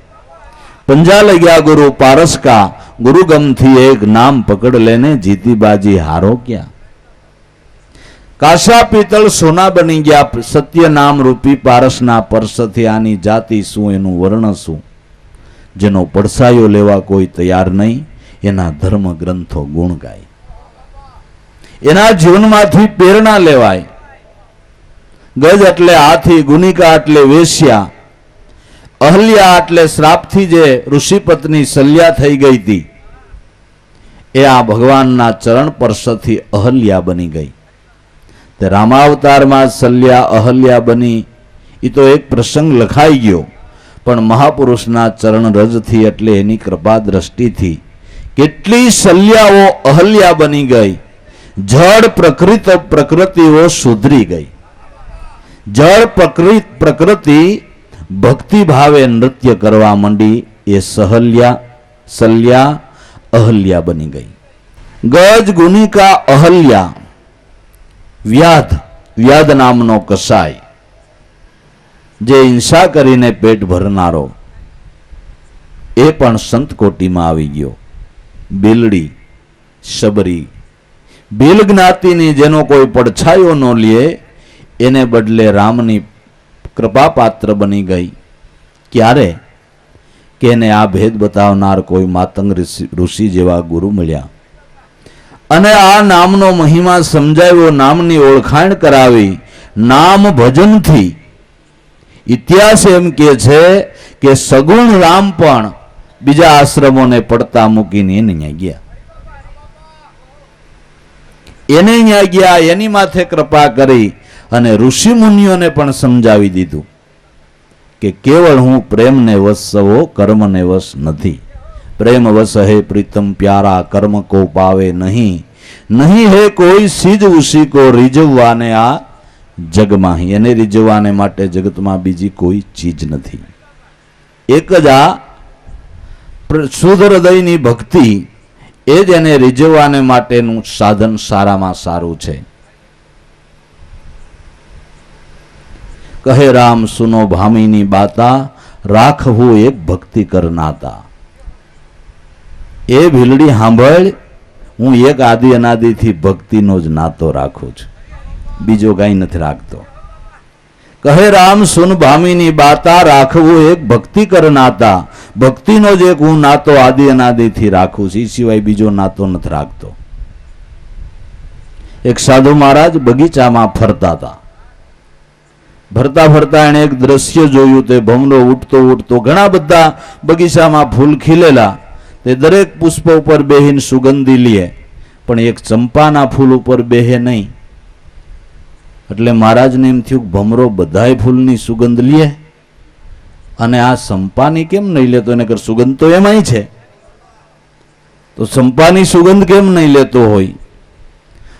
પંજા લગ્યા ગુરુ પારસ કા, ગુરુગમથી એક નામ પકડ લેને જીતી બાજી હારો ક્યાં. કાસા પિત્તળ સોના બની ગયા સત્ય નામ રૂપી પારસના પરસથી. આની જાતિ શું, એનું વર્ણ શું, જેનો પડસાયો લેવા કોઈ તૈયાર નહીં, એના ધર્મ ગ્રંથો ગુણ ગાય, એના જીવનમાંથી પ્રેરણા લેવાય. ગજ એટલે હાથી, ગુનિકા એટલે વેશ્યા, અહલ્યા એટલે શ્રાપથી જે ઋષિ પત્ની સલ્યા થઈ ગઈ હતી, એ આ ભગવાનના ચરણ પરસથી અહલ્યા બની ગઈ. તે રામાવતારમાં સલ્યા અહલ્યા બની, એ તો એક પ્રસંગ લખાઈ ગયો, પણ મહાપુરુષના ચરણ રજથી એટલે એની કૃપા દ્રષ્ટિથી કેટલી સલ્યાઓ અહલ્યા બની ગઈ. જળ પ્રકૃતિઓ સુધરી ગઈ. જળ પ્રકૃતિ ભક્તિ ભાવે નૃત્ય કરવા માંડી, એ સલ્યા અહલ્યા બની ગઈ. ગજ ગુનિકા અહલ્યા વ્યાધ નામનો કસાય, જે હિંસા કરીને પેટ ભરનારો, એ પણ સંત કોટીમાં આવી ગયો. બેલડી શબરી, ભીલ જ્ઞાતિની જેનો કોઈ પડછાયો ન લે, એને બદલે રામની કૃપા પાત્ર બની ગઈ. ક્યારે કે એને આ ભેદ બતાવનાર કોઈ માતંગ ઋષિ જેવા ગુરુ મળ્યા, અને આ નામનો મહિમા સમજાવ્યો, નામની ઓળખાણ કરાવી. નામ ભજનથી ઇતિહાસ એમ કે છે કે સગુણ રામ પણ બીજા આશ્રમોને પડતા મૂકીને એને ત્યાં ગયા, એને ત્યાં ગયા, એની માથે કૃપા કરી અને ઋષિ મુનિઓને પણ સમજાવી દીધું કે કેવળ હું પ્રેમને વશ સવો, કર્મને વશ નથી. પ્રેમ વશ હે પ્રીતમ પ્યારા, કર્મ કો પાવે નહીં, નહીં હે કોઈ સીજ ઉસી કો રીઝવવાને આ જગમાં. એને રીઝવવાને માટે જગતમાં બીજી કોઈ ચીજ નથી. એક જ આ શુદ્ધ હૃદયની ભક્તિ, એ જ એને રીઝવવાને માટેનું સાધન સારામાં સારું છે. કહે રામ સુનો ભામીની બાતા, રાખવું એક ભક્તિ કરનાતા. એ ભીલડી સાંભળ, હું એક આદિ અનાદિથી ભક્તિનો જ નાતો રાખું છું, બીજો કાંઈ નથી રાખતો. કહે રામ સુન ભામીની બાતા, રાખવું એક ભક્તિ કરનાતા. ભક્તિનો જ એક હું નાતો આદિ અનાદિથી રાખું છું, એ સિવાય બીજો નાતો નથી રાખતો. એક સાધુ મહારાજ બગીચામાં ફરતા હતા. ફરતા ફરતા એને એક દ્રશ્ય જોયું. તે ભમરો ઉઠતો ઉઠતો, ઘણા બધા બગીચામાં ફૂલ ખીલેલા, તે દરેક પુષ્પ ઉપર બેહીને સુગંધી લે, પણ એક ચંપાના ફૂલ ઉપર બેહે નહીં. એટલે મહારાજને એમ થયું ભમરો બધાય ફૂલની સુગંધ લે અને આ સંપાની કેમ નહીં લેતો? એને કર સુગંધ તો એમાંય છે, તો સંપાની સુગંધ કેમ નહીં લેતો હોય?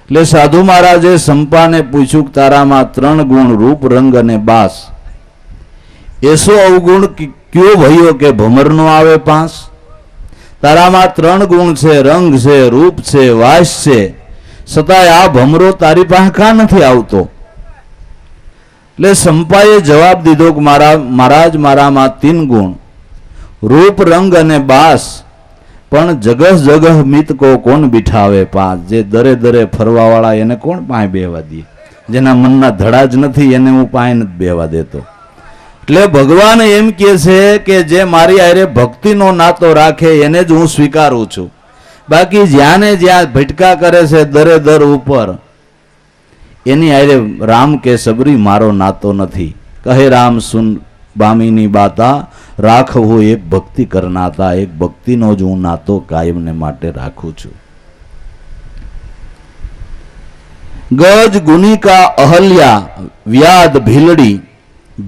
એટલે સાધુ મહારાજે સંપાને પૂછ્યું, તારામાં 3 ગુણ રૂપ રંગ અને બાસ, એસો અવગુણ ક્યો ભયો કે ભમરનો આવે પાસ? તારામાં 3 ગુણ છે, રંગ છે, રૂપ છે, વાસ છે, છતાંય આ ભમરો તારી પાસે કાં નથી આવતો? એટલે સંપાએ જવાબ દીધો કે મહારાજ મારામાં 3 ગુણ રૂપ રંગ અને બાસ, પણ જગહ જગહ મિત કો કોણ બિઠાવે પાસ? જે દરે દરે ફરવા વાળા એને કોણ પાસે બેહવા દે? જેના મનના ધડા જ નથી એને હું પાસે નથી બેહવા દેતો. એટલે ભગવાન એમ કહે છે કે જે મારી હારે ભક્તિનો નાતો રાખે એને જ હું સ્વીકારું છું. બાકી જ્યાં ને જ્યાં ભટકા કરે છે દરે દર ઉપર, એની હારે રામ કે સબરી મારો નાતો નથી. કહે રામ સુન બામીની બાતા, રાખવો એક ભક્તિ કરનાતા. એક ભક્તિનો જ હું નાતો કાયમને માટે રાખું છું. ગજ ગુનિકા અહલ્યા વ્યાદ ભીલડી,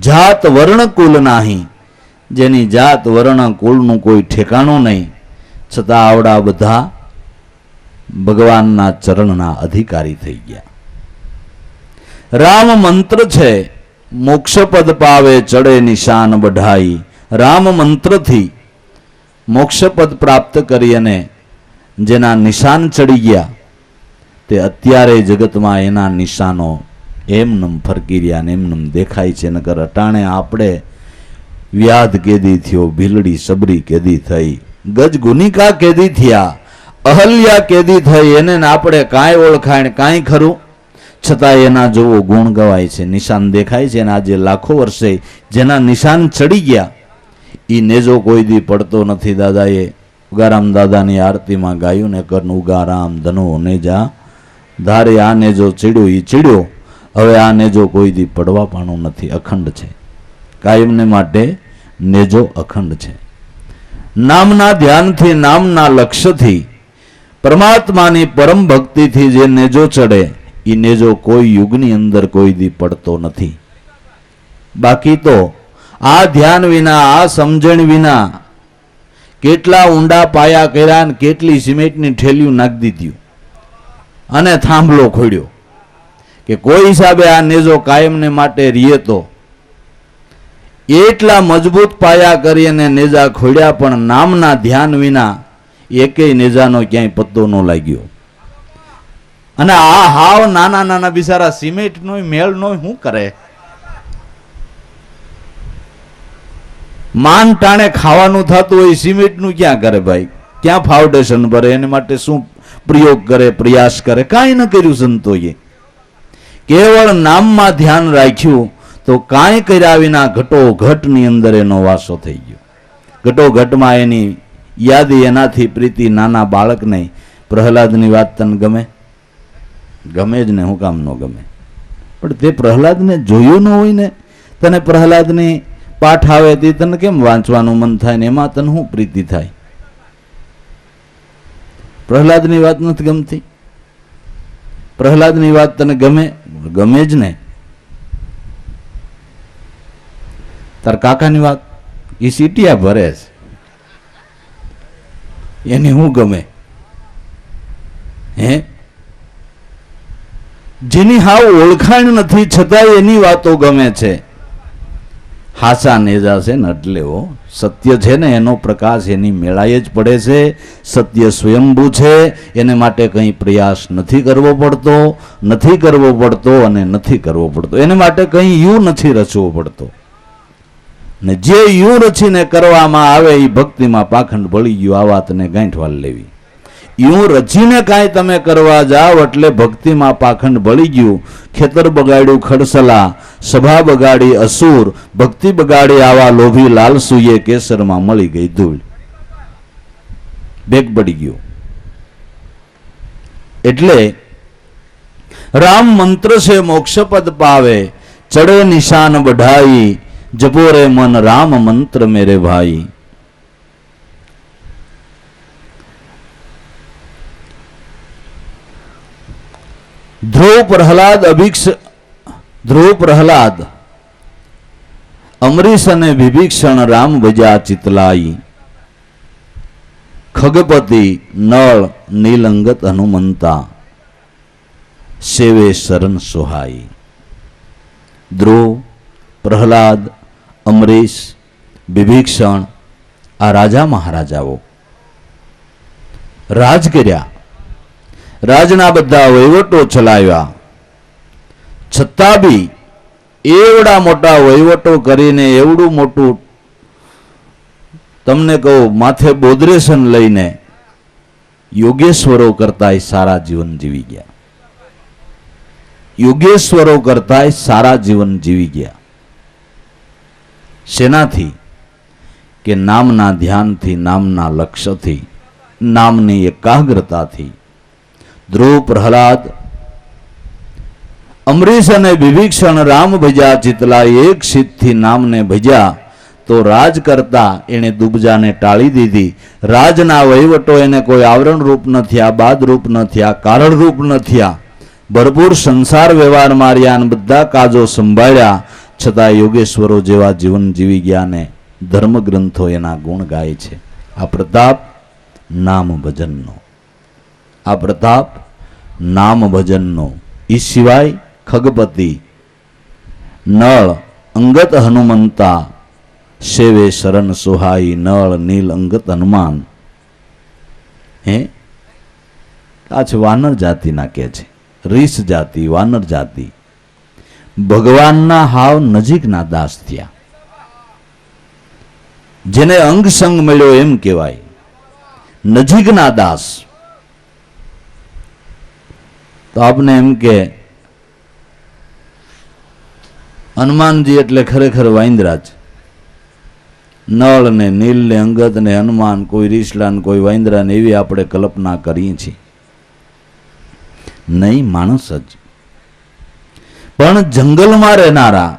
જાત વર્ણ કુલ નાહી. જેની જાત વર્ણ કુલનું કોઈ ઠેકાણું નહીં, છતાં આવડા બધા ભગવાનના ચરણના અધિકારી થઈ ગયા. રામ મંત્ર છે, મોક્ષપદ પાવે ચડે નિશાન બઢાઈ. રામ મંત્રથી મોક્ષપદ પ્રાપ્ત કરી અને જેના નિશાન ચડી ગયા તે અત્યારે જગતમાં એના નિશાનો એમનેમ ફરકી રહ્યા ને એમનેમ દેખાય છે. નકર અટાણે આપણે વ્યાધ કેદી થયો, ભીલડી સબરી કેદી થઈ, ગજ ગુનિકા કેદી થયા, અહલ્યા કેદી થઈ, એને આપણે કાંઈ ઓળખાણ કાંઈ ખરું? છતાં એના જોવો ગુણ ગવાય છે, નિશાન દેખાય છે. અને આજે લાખો વર્ષે જેના નિશાન ચડી ગયા એ નેજો કોઈ દી પડતો નથી. દાદાએ ઉગારામ દાદાની આરતીમાં ગાયું ને, કર ઉગારામ ધનો નેજા ધારે. આ નેજો ચીડ્યો એ ચીડ્યો, હવે આ નેજો કોઈ દી પડવા પાણું નથી, અખંડ છે. કાયમને માટે નેજો અખંડ છે. નામના ધ્યાનથી, નામના લક્ષ્યથી, પરમાત્માની પરમ ભક્તિથી જે નેજો ચડે એ નેજો કોઈ યુગની અંદર કોઈ દી પડતો નથી. બાકી તો આ ધ્યાન વિના, આ સમજણ વિના કેટલા ઊંડા પાયા કર્યા ને કેટલી સિમેન્ટની ઠેલીઓ નાખી દીધી અને થાંભલો ખોડ્યો કે કોઈ હિસાબે આ નેજો કાયમને માટે રીએ. તો એટલા મજબૂત પાયા કરી અને નેજા ખોડ્યા, પણ નામના ધ્યાન વિના એકેય નેજાનો ક્યાંય પત્તો ન લાગ્યો. અને આ હાવ નાના નાના બિચારા સિમેન્ટ નો મેળ નો શું કરે? માન ટાણે ખાવાનું થતું હોય સિમેન્ટ નું ક્યાં કરે ભાઈ? ક્યાં ફાઉન્ડેશન ભરે? એને માટે શું પ્રયોગ કરે, પ્રયાસ કરે? કાંઈ ન કર્યું સંતોએ. કેવળ નામમાં ધ્યાન રાખ્યું તો કાંઈ કર્યા વિના ઘટોઘટની અંદર એનો વાસો થઈ ગયો. ઘટોઘટમાં એની યાદી, એનાથી પ્રીતિ. નાના બાળકને પ્રહલાદની વાત તને ગમે? ગમે જ ને, હું કામ ન ગમે? પણ તે પ્રહલાદને જોયું ન હોય ને, તને પ્રહલાદની પાઠ આવે તે તને કેમ વાંચવાનું મન થાય ને એમાં તને શું પ્રીતિ થાય? પ્રહલાદની વાત નથી ગમતી? પ્રહલાદની વાત તને ગમે? ગમે જ ને. તાર કાકાની વાત એ સીટિયા ભરે છે, એને શું ગમે? હે? જેની હાવ ઓળખાણ નથી છતાં એની વાતો ગમે છે. હાસા નેજા છે ને એટલે સત્ય છે ને એનો પ્રકાશ એની મેળાએ જ પડે છે. સત્ય સ્વયંભૂ છે, એને માટે કંઈ પ્રયાસ નથી કરવો પડતો, નથી કરવો પડતો અને નથી કરવો પડતો. એને માટે કંઈ યુ નથી રચવો પડતો. ને જે યુ રચીને કરવામાં આવે એ ભક્તિમાં પાખંડ ભળી ગયું. આ વાતને ગાંઠવાલ લેવી. યુ રચીને કાંઈ તમે કરવા જાઓ એટલે ભક્તિમાં પાખંડ ભળી ગયું. ખેતર બગાડ્યું ખડસલા, સભા બગાડી અસુર, ભક્તિ બગાડી આવા લોભી લાલસુએ, કેસરમાં મળી ગઈ ધૂળ. બેગ પડી ગયો. એટલે રામ મંત્ર છે, મોક્ષપદ પાવે, ચડે નિશાન બઢાઈ, જપો રે મન રામ મંત્ર મેરે ભાઈ. ધ્રુવ પ્રહલાદ અભિક્ષ ધ્રુવ પ્રહલાદ અમરીશ અને વિભીક્ષણ રામ ભજ્યા ચિતલાઈ, ખગપતિ નળ નીલંગત હનુમંતા સેવે શરણ સોહાઈ. ધ્રુવ, પ્રહલાદ, અમરીશ, વિભીક્ષણ આ રાજા મહારાજાઓ રાજ કર્યા, રાજના બધા વહીવટો ચલાવ્યા, છતાં બી એવડા મોટા વહીવટો કરીને એવડું મોટું તમને કહું માથે બોદ્રેશન લઈને યોગેશ્વરો કરતાય સારા જીવન જીવી ગયા. યોગેશ્વરો કરતાય સારા જીવન જીવી ગયા. શેનાથી? કે નામના ધ્યાનથી, નામના લક્ષ્યથી, નામની એકાગ્રતાથી. ધ્રુવ, પ્રહલાદ, અમરીશ અને વિભીક્ષણ રામ ભજ્યા ચિતલા, એક સિદ્ધથી નામને ભજ્યા તો રાજ કરતા એને દુબજાને ટાળી દીધી. રાજના વહીવટો એને કોઈ આવરણ રૂપ ન થયા, બાદ રૂપ ન થયા, કારણ રૂપ ન થયા. ભરપૂર સંસાર વ્યવહાર માર્યા અને બધા કાજો સંભાળ્યા, છતાં યોગેશ્વરો જેવા જીવન જીવી ગયા ને ધર્મગ્રંથો એના ગુણ ગાય છે. આ પ્રતાપ નામ ભજનનો, આ પ્રતાપ નામ ભજનનો. એ સિવાય ખગપતિ નળ અંગત હનુમંતા સેવે શરણ સોહાઈ. નળ નીલ અંગત હનુમાન હે આ છે વાનર જાતિના કે છે, રીસ જાતિ, વાનર જાતિ. ભગવાનના હાવ નજીકના દાસ થયા, જેને અંગ સંગ મળ્યો એમ કહેવાય, નજીકના દાસ. તો આપને એમ કે હનુમાનજી એટલે ખરેખર વાંદરા જ. નળ ને નીલ ને અંગત ને હનુમાન, કોઈ રીસલા ને કોઈ વાંદરા ને એવી આપણે કલ્પના કરીએ છીએ. નહીં, માણસ જ. પણ જંગલમાં રહેનારા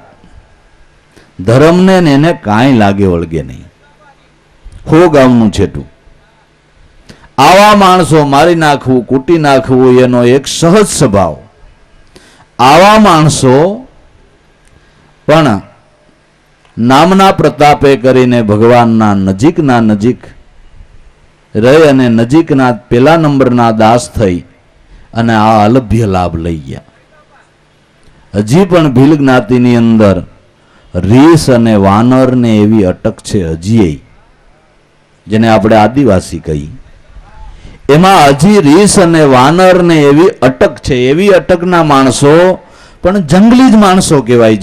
ધર્મને એને કાંઈ લાગે વળગે નહીં. હો ગામનું છેટું આવા માણસો મારી નાખવું, કૂટી નાખવું એનો એક સહજ સ્વભાવ. આવા માણસો પણ નામના પ્રતાપે કરીને ભગવાનના નજીકના નજીક રહી અને નજીકના પેલા નંબરના દાસ થઈ અને આ અલભ્ય લાભ લઈ ગયા. હજી પણ ભીલ જ્ઞાતિની અંદર રીસ અને વાનર ને એવી અટક છે, હજી જેને આપણે આદિવાસી કહી, એમાં હજી રીસ અને વાનર ને એવી અટક છે. એવી અટકના માણસો પણ જંગલી જ માણસો કહેવાય,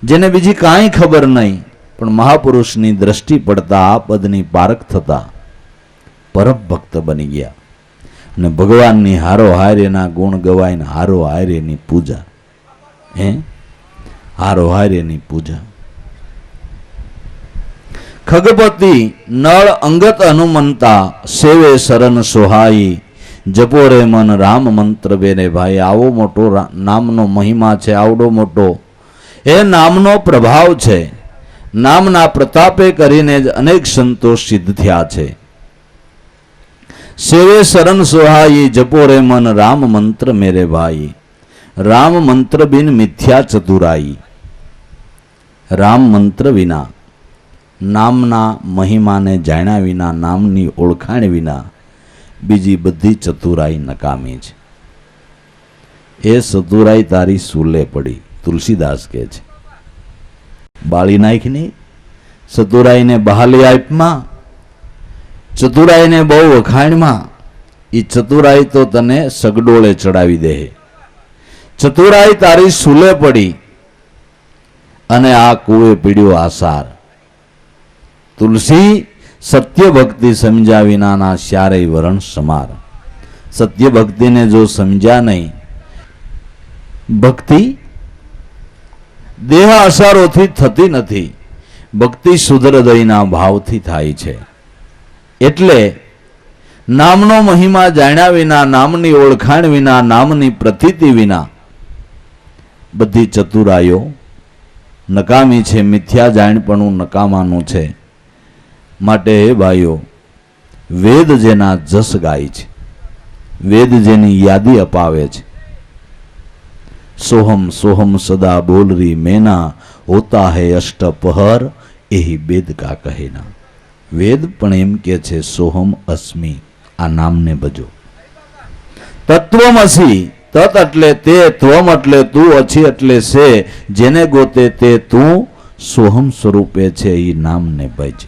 જેને બીજી કાંઈ ખબર નહીં, પણ મહાપુરુષની દ્રષ્ટિ પડતા આ પદની પારખ થતા પરમ ભક્ત બની ગયા અને ભગવાનની હારો હાર એના ગુણ ગવાઈને હારો હાર એની પૂજા, હારો હાર એની પૂજા. ખગપતિ નળ અંગત હનુમંતા સેવે શરણ સોહાઈ. જપો રે મન રામ મંત્ર બેને ભાઈ. આવો મોટો નામનો મહિમા છે, આવડો મોટો એ નામનો પ્રભાવ છે. નામના પ્રતાપે કરીને જ અનેક સંતો સિદ્ધ થયા છે. સેવે શરણ સોહાઈ. જપો રે મન રામ મંત્ર મેરે ભાઈ. રામ મંત્ર બિન મિથ્યા ચતુરાઈ. રામ મંત્ર વિના, નામના મહિમાને જાણ્યા વિના, નામની ઓળખાણ વિના બીજી બધી ચતુરાઈ નકામી છે. એ ચતુરાઈ તારી સૂલે પડી, તુલસીદાસ કહે છે. બાળી નાખની ચતુરાઈને બહાલી આપમાં, ચતુરાઈને બહુ વખાણમાં. એ ચતુરાઈ તો તને સગડોળે ચડાવી દે. ચતુરાઈ તારી સૂલે પડી અને આ કુએ પીડ્યો આસાર. તુલસી સત્ય ભક્તિ સમજ્યા વિનાના શ્યારેય વરણ સમાર. સત્ય ભક્તિને જો સમજ્યા નહીં, ભક્તિ દેહ અસારોથી થતી નથી, ભક્તિ શુદ્ધહૃદયના ભાવથી થાય છે. એટલે નામનો મહિમા જાણ્યા વિના, નામની ઓળખાણ વિના, નામની પ્રતીતિ વિના બધી ચતુરાઈઓ નકામી છે. મિથ્યા જાણપણું નકામાનું છે. માટે હે ભાઈઓ, વેદ જેના જસ ગાય છે, વેદ જેની યાદી અપાવે છે, सोहम सोहम सदा बोल रही मैना होता है अष्टपहर यही वेद का कहना। वेद पण एम के छे सोहम अस्मी आ नाम ने भजो। तत्वमसि तत् એટલે તે, ત્વમ એટલે તું, અછી એટલે છે, જેને ગોતે તે તું સોહમ સ્વરૂપે છે એ નામને ભજ।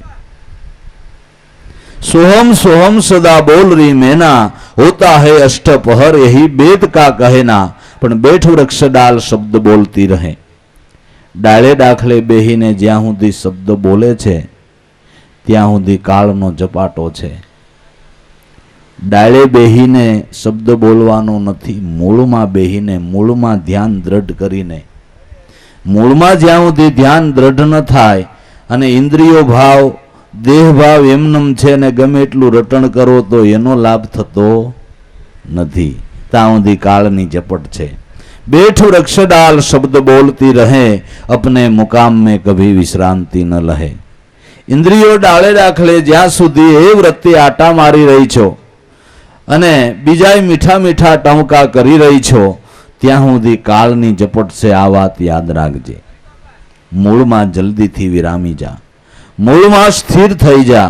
सोहम सोहम सदा बोल रही मैना होता है अष्टपहर यही वेद का कहना। पण बेठ वृक्ष डाल शब्द बोलती रहे। डाले दाखले बेहीने ज्यां सुधी शब्द बोले छे त्यां सुधी काळनो झपाटो छे। डाळे बेहीने शब्द बोलवानो नथी, मूळमां बेहीने मूळमां ध्यान दृढ़ करीने, मूळमां ज्यां सुधी ध्यान दृढ़ न थाय अने इंद्रियो भाव देह भाव एमनम छे ने गमे एटલું રટણ કરો તો એનો લાભ થતો નથી। ત્યાં સુધી કાળની ઝપટ છે। બેઠ વૃક્ષ डाल शब्द बोलती रहे अपने मुकाम में कभी विश्रांति न लहे। इंद्रियो डाले दाखले ज्यां सुधी ए वृत्ति आटा मारी रही छो अने बीजाय मीठा मीठा टमका करी रही छो त्यां सुधी काळनी झपट से आ वात याद राखजे। मूळमां जल्दीथी विरामी जा, मूळमां स्थिर थई जा।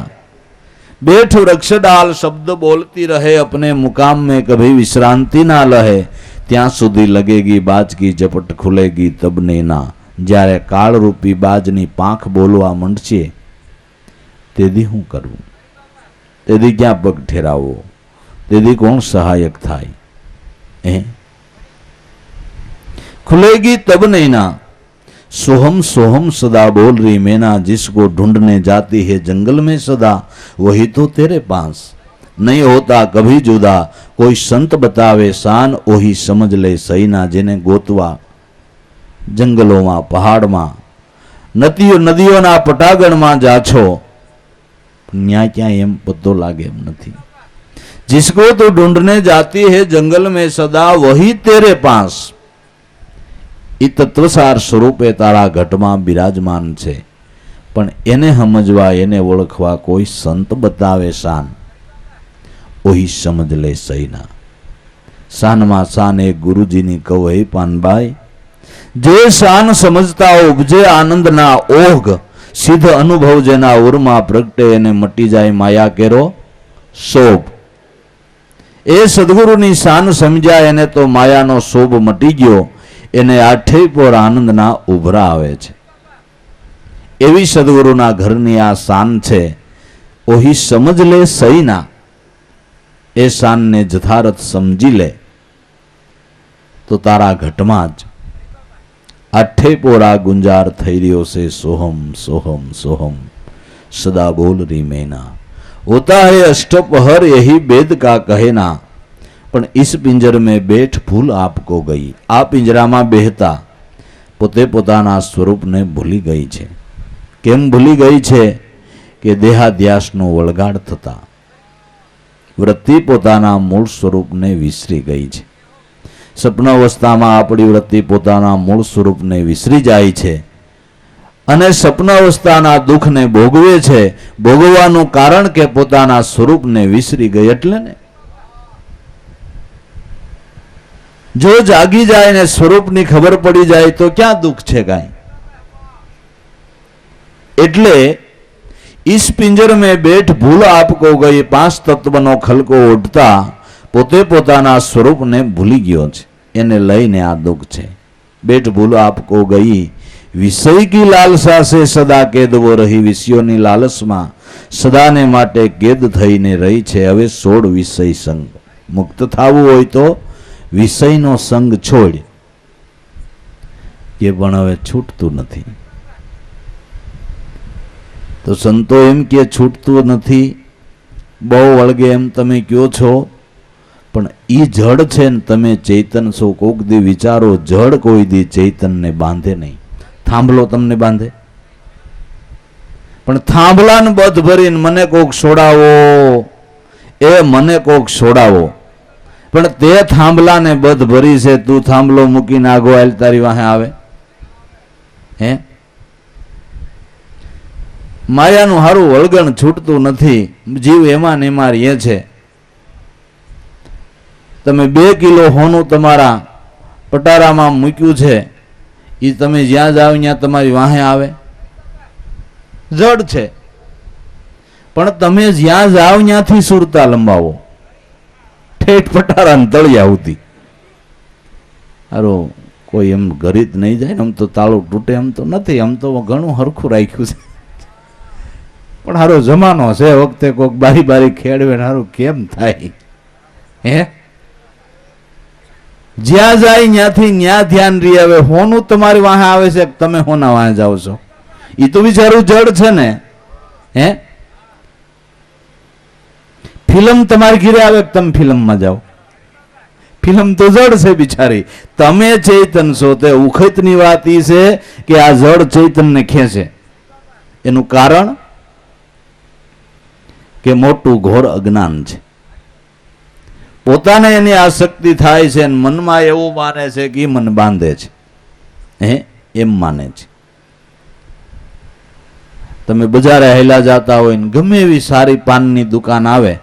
बेठ वृक्ष डाल शब्द बोलती रहे अपने मुकाम में कभी विश्रांति ना लहे ત્યાં સુધી लगेगी बाज की झपट खुलेगी तब नैना। જ્યારે કાળ રૂપી બાજની પાંખ બોલવા માંડશે તેથી હું કરવું, તેથી ક્યાં પગ ઠેરાવવો, તેથી કોણ સહાયક થાય? खुलेगी तब नैना। सोहम सोहम सदा बोल रही मैना, जिसको ढूंढने जाती है जंगल में सदा वही तो तेरे पास नहीं होता कभी जुदा। कोई संत बतावे शान वही समझ ले सहीना। जेने गोतवा जंगलों में पहाड़ में नदियों ना पटागण में जाछो न्या क्या एम पतो लागे एम नहीं। जिसको तो ढूंढने जाती है जंगल में सदा वही तेरे पास ई तत्वसार स्वरूपे तारा घटमा बिराजमान छे। पण एने समझवा एने ओळखवा कोई संत बतावे शान वही समझ ले सहीना। शान में शान एक गुरुजी नी कहू हे पानभाई, जे शान समझता उपजे आनंद ना ओघ, सिद्ध अनुभव जेना उर्मा प्रगटे एने मटी जाए माया केरो शोभ। ए सदगुरुनी शान समझ्या एने तो मायानो शोभ मटी गयो, एने आठे पर आनंद ना उभरा आवे छे। एवी सदगुरुना घरनी आ शान छे, ओही समझ ले सहीना। ए शान ने जथारथ समझी ले तो तारा घटमा ज आठे पोरा गुंजार थई रह्यो से सोहम सोहम सोहम सदा बोल रही मैना। होता है अष्टपहर यही वेद का कहना। पण इस पिंजर में बेठ भूल आपको गई। आ पिंजरा में बेहता पोते पोताना स्वरूप ने भूली गई छे। केम भूली गई छे के देहाध्यास नो वळगाड थता वृत्ति पोताना मूळ स्वरूप ने विसरी गई छे। सपनावस्था में आपणी वृत्ति पोताना मूळ स्वरूप ने विसरी जाय छे अने सपनावस्थाना दुख ने भोगवे छे। भोगवानुं कारण के पोताना स्वरूप ने विसरी गई एटले ने जो जागी जाए ने स्वरूप नी खबर पड़ी जाए तो क्या दुख छे काई। एटले इस पिंजर में बेठ भूल आपको गई। पांच तत्व नो खलको उठता पोते पोताना स्वरूप ने भूली गयो छे, एने लईने आ दुख छे। बेठ भूल आपको गई विषय की लालसा से सदा कैद वो रही। विषयों नी लालस में सदा ने माटे कैद थईने रही छे। हवे सोड विषय संग। मुक्त थावुं होय तो विषय नो संग छोड़। ये पण हवे छूटतुं नथी। तो संतो एम के छूटतुं नथी, बहु वळगे एम तमे क्यो छो, पण ई जड़ छे ने तमे चैतन छो। कोक दी विचारो जड़ कोई दी चैतन ने बांधे नहीं। थांभलो तमने बांधे, पण थांभलाने बध भरीने मने कोक सोडावो, ए मने कोक सोडावो, पण ते थांभलाने बध भरी छे। तू थांभलो मूकीने आगो आयल तारी वाहे आवे हे। मायानुं हारू वळगण छूटतुं नथी। जीव एमां ने एमां रहे छे। तमे 2 किलो होનું તમારા પટારામાં મૂક્યું છે એ તમે જ્યાં જાઓ ત્યાં તમારી વાહે આવે, જડ છે. પણ તમે જ્યાં જાઓ ત્યાંથી સુરતા લંબાવો, ઠેઠ પટારા તળિયા આવતી. હારો કોઈ એમ ગરીબ નહીં જાય ને, આમ તો તાળું તૂટે એમ તો નથી, આમ તો ઘણું હરખું રાખ્યું છે. પણ હારો જમાનો છે, વખતે કોઈક બારી બારી ખેડવે ને હારું કેમ થાય હે. જ્યાં જાય ત્યાંથી ત્યાં ધ્યાન રહી. હવે હોનું તમારી વાહે આવે છે, તમે હોના વાહે જાઓ છો, એ તો બિચારું જડ છે ને હે. ફિલ્મ તમારી ઘીરે આવે, તમે ફિલ્મમાં જાઓ, ફિલ્મ તો જડ છે બિચારી, તમે ચૈતન છો. તે ઉખતની વાત એ છે કે આ જડ ચૈતનને ખેંચે. એનું કારણ કે મોટું ઘોર અજ્ઞાન છે. પોતાને એની આસક્તિ થાય છે, મનમાં એવું માને છે કે એ મન બાંધે છે, હે એમ માને છે. તમે બજારે હેલા જાતા હોય ને ગમે એવી સારી પાનની દુકાન આવે,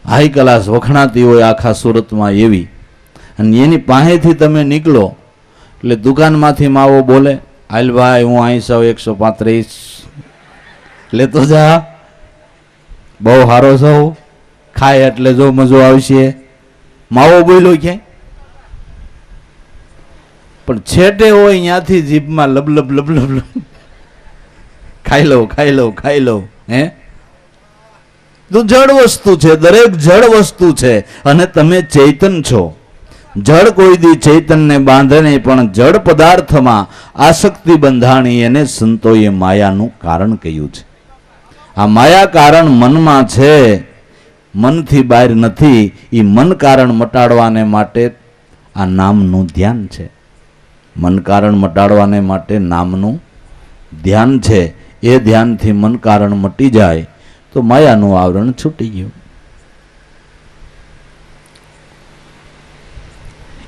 હાઈ ક્લાસ વખણાતી હોય આખા સુરતમાં એવી, અને એની પાસેથી તમે નીકળો એટલે દુકાનમાંથી માવો બોલે, હાલ ભાઈ હું અહીં સૌ 135 લેતો જા, બહુ સારો સૌ ખાય એટલે જો મજો આવશે. માવો બોલ્યો ક્યાંય, પણ છેટે હોય ત્યાંથી જીભમાં લબલબ લબલબ ખાઈ લો ખાઈ લો ખાઈ લો હે. તો જડ વસ્તુ છે, દરેક જડ વસ્તુ છે. અને તમે ચૈતન છો. જડ કોઈ દી ચૈતનને બાંધે નહીં, પણ જડ પદાર્થમાં આસક્તિ બંધાણી એને સંતોએ માયાનું કારણ કહ્યું છે. આ માયા કારણ મનમાં છે, મનથી બહાર નથી. એ મન કારણ મટાડવાને માટે આ નામનું ધ્યાન છે. મન કારણ મટાડવાને માટે નામનું ધ્યાન છે. એ ધ્યાનથી મન કારણ મટી જાય તો માયાનું આવરણ છૂટી ગયું.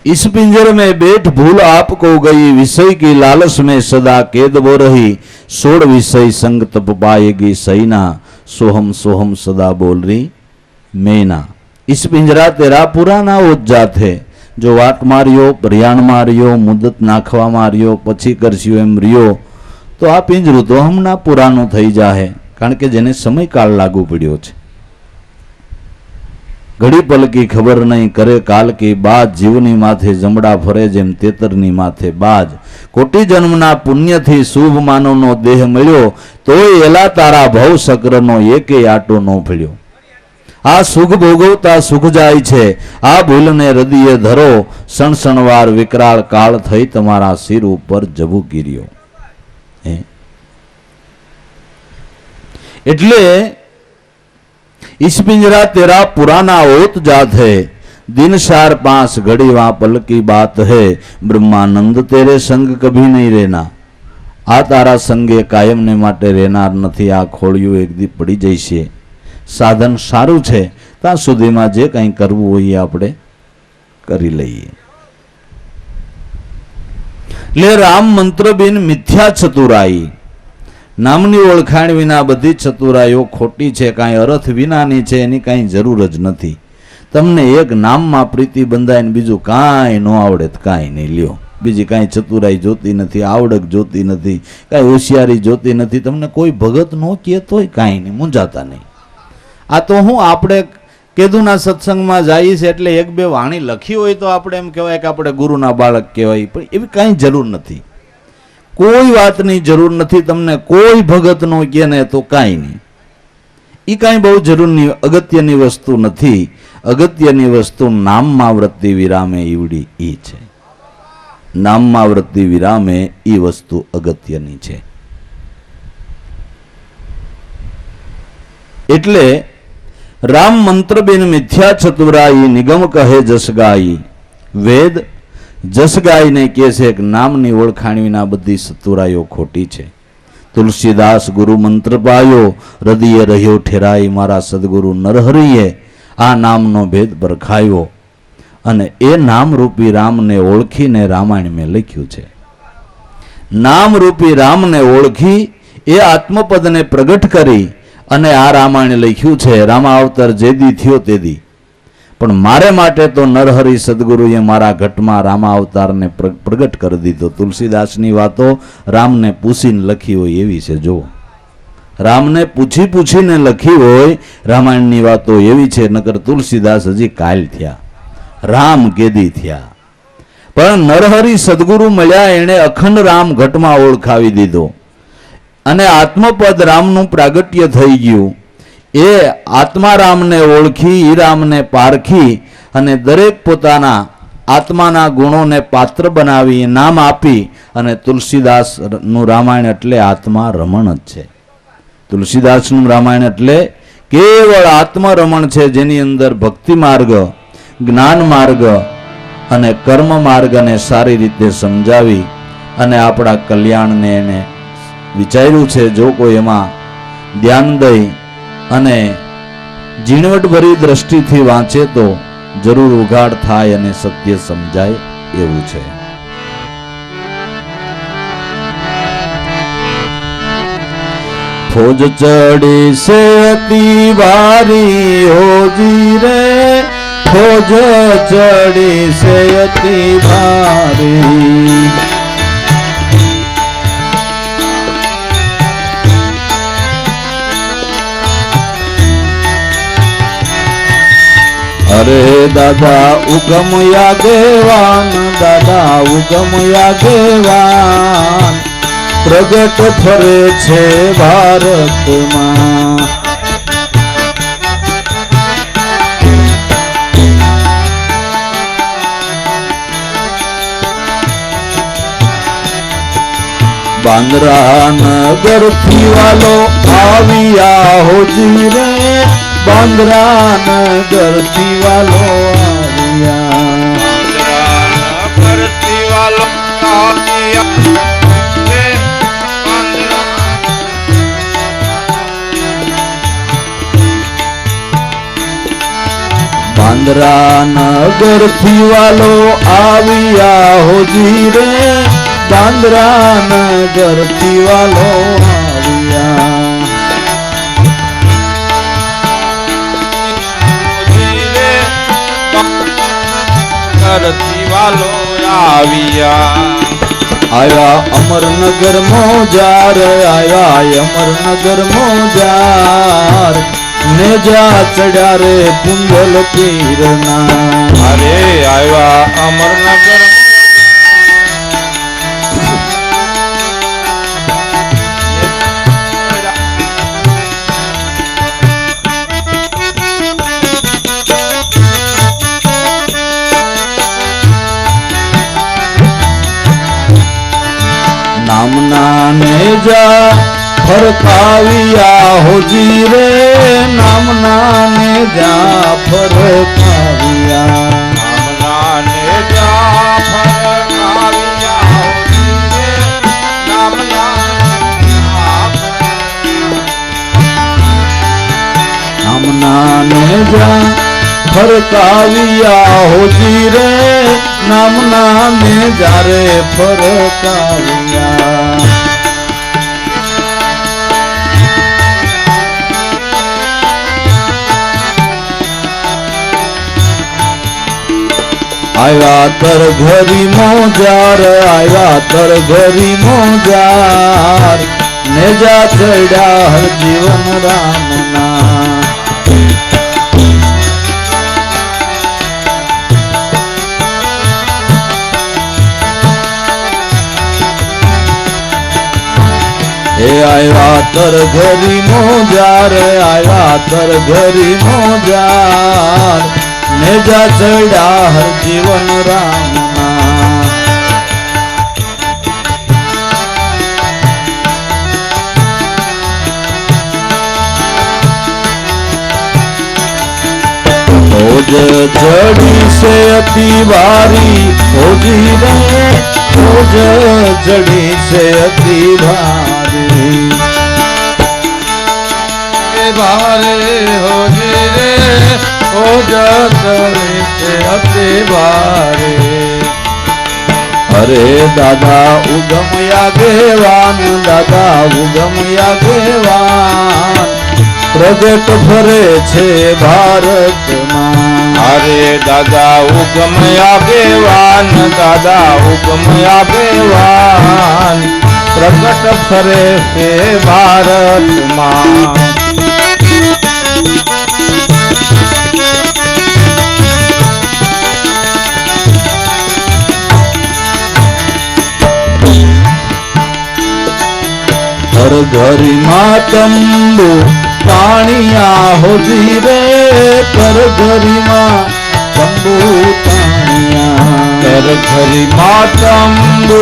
इस पिंजर में बैठ भूल आपको गई, विषय की लालच में सदा कैद वो रही. सोड़ विषय संग तप पाएगी सैना, सोहम सोहम सदा बोल रही मैना. इस पिंजरा तेरा पुराना ओज्जा थे, जो वाट मारियो परियाण मारियो मुदत नाखवा मारियो પછી કરશું એમ રહ્યો, તો આ પિંજરું તો હમણાં પુરાનું થઈ જાહે, કારણ કે જેને સમયકાળ લાગુ પડ્યો છે. ઘડી પલકી ખબર નહીં કરે કાલ કી બાદ, જીવની માથે જમડા ફરે જેમ તેતરની માથે બાજ. કોટી જન્મના પુણ્યથી શુભ માનવનો દેહ મળ્યો, તોય એલા તારા ભવ સક્રનો એકે આટો ન ફળ્યો. આ સુખ ભોગવતા સુખ જાય છે, આ ભૂલને હૃદયે ધરો, સણસણવાર વિકરાળ કાળ થઈ તમારા શિર ઉપર જબુ ગીર્યો. એટલે इस पिंजरा तेरा पुराना ओत जात है, दिन सार पास घड़ी वहां पल की बात है. ब्रह्मानंद तेरे संग कभी नहीं रहना, आ तारा संगे कायम ने माटे रहनार નથી. આ ખોળિયું એક દી પડી જઈશે. સાધન સારું છે, ત્યાં સુધીમાં જે કંઈ કરવું હોય એ આપણે કરી લઈએ. લે રામ મંત્ર બિન મિથ્યા ચતુરાઈ, નામની ઓળખાણ વિના બધી ચતુરાઈઓ ખોટી છે, કાંઈ અર્થ વિનાની છે, એની કાંઈ જરૂર જ નથી. તમને એક નામમાં પ્રીતિ બંધાય ને બીજું કાંઈ ન આવડે તો કાંઈ નહીં લ્યો. બીજી કાંઈ ચતુરાઈ જોતી નથી, આવડત જોતી નથી, કાંઈ હોશિયારી જોતી નથી. તમને કોઈ ભગત ન કહે તોય કાંઈ નહીં, મૂંઝાતા નહીં. આ તો હું આપણે કેદુના સત્સંગમાં જઈએ છે એટલે એક બે વાણી લખી હોય તો આપણે એમ કહેવાય કે આપણે ગુરુના બાળક કહેવાય, પણ એવી કાંઈ જરૂર નથી. કોઈ વાતની જરૂર નથી. તમને કોઈ ભગતનો કહે ને તો કાંઈ નહીં. એ કાંઈ બહુ જરૂરની અગત્યની વસ્તુ નથી. અગત્યની વસ્તુ નામમાં વૃત્તિ વિરામે ઈવડી એ છે. નામમાં વૃત્તિ વિરામે એ વસ્તુ અગત્યની છે. એટલે રામ મંત્ર બિન મિથ્યા ચતુરાઈ, નિગમ કહે જસ ગાઈ. વેદ જસ ગાઈને કહે છે કે નામની ઓળખાણ વિના બધી ચતુરાઈઓ ખોટી છે. તુલસીદાસ ગુરુ મંત્ર પાયો, હૃદયે રહ્યો ઠેરાઈ. મારા સદગુરુ નરહરિએ આ નામનો ભેદ પરખાયો, અને એ નામરૂપી રામને ઓળખીને રામાયણ મેં લખ્યું છે. નામરૂપી રામને ઓળખી એ આત્મપદને પ્રગટ કરી અને આ રામાયણ લખ્યું છે. રામાવતાર જેદી થયો તેદી પણ મારે માટે તો નરહરિ સદગુરુએ મારા ઘટમાં રામા અવતારને પ્રગટ કરી દીધો. તુલસીદાસની વાતો રામને પૂછીને લખી હોય એવી છે. જો રામને પૂછીને લખી હોય રામાયણની વાતો એવી છે. નકર તુલસીદાસ હજી કાલ થયા, રામ કેદી થયા. પણ નરહરિ સદગુરુ મળ્યા, એણે અખંડ રામ ઘટમાં ઓળખાવી દીધો અને આત્મપદ રામનું પ્રાગટ્ય થઈ ગયું. એ આત્મા રામને ઓળખી, ઈ રામને પારખી અને દરેક પોતાના આત્માના ગુણોને પાત્ર બનાવી નામ આપી. અને તુલસીદાસનું રામાયણ એટલે આત્મા રમણ જ છે. તુલસીદાસનું રામાયણ એટલે કેવળ આત્મરમણ છે, જેની અંદર ભક્તિ માર્ગ, જ્ઞાન માર્ગ અને કર્મ માર્ગને સારી રીતે સમજાવી અને આપણા કલ્યાણને એને વિચાર્યું છે. જો કોઈ એમાં ધ્યાન દઈ અને ઝીણવટભરી દ્રષ્ટિથી વાંચે તો જરૂર ઉઘાડ થાય અને સત્ય સમજાય એવું છે. ફોજ ચડી સે અતિ ભારી હોજી રે, ફોજ ચડી સે અતિ ભારી. અરે દાદા ઉગમ યાગેવાન, દાદા ઉગમ યાગેવાન, પ્રગટ ફરે છે ભારતમાં. બાંદ્રા નગરથી વાલો આવ્યા હોજી રે, બાંદ્રા નગરથી વાલો આવ્યા, નગરથી વાલો આવ્યા. બાંદ્રા નગરથી વાલો આવ્યા હોજી રે, બાંદ્રા નગરથી વાલો આવ્યા. વાલો આવ્યા. આવ્યા અમરનગર મોજાર, આવ્યા અમરનગર મોજાર, નેજા ચડ્યા રે પુંજલ પીરના. અરે આવ્યા અમરનગર નામના નેજા ફરકાવ્યા હોજી રે, નામના નેજા ફરકાવ્યા. નામના નેજા ફરકાવ્યા હોજી રે, નામના નેજા ફરકાવ્યા હોજી રે, નામના નેજા રે ફરકાવ્યા. આવ્યા તર ઘરી મોજાર, આવ્યા તર ઘરી મોજાર, નેજા ચડ્યા હર જીવન રામના. એ આવ્યા તર ઘરી મોજાર, આવ્યા તર ઘરી મોજાર, નેજા ચડ્યા હર જીવન રામના. ફોજ ચડી સે અતિ ભારી હોજી રે, ફોજ ચડી સે અતિ ભારી. ભારે હોજી રે, ફોજ ચડી છે અતિ ભારે. અરે દાદા ઉગમ યાગેવાન, દાદા ઉગમ યાગેવાન, પ્રગટ ફરે છે ભારતમાં. અરે દાદા ઉગમ આગેવાન, દાદા ઉગમ આગેવાન, પ્રગટ ફરે છે ભારતમાં. ઘર ઘરીમાં તંબુ તાણિયા હોજી રે, ઘર ઘરીમાં તંબુ તાણિયા. ઘર ઘરીમાં તંબુ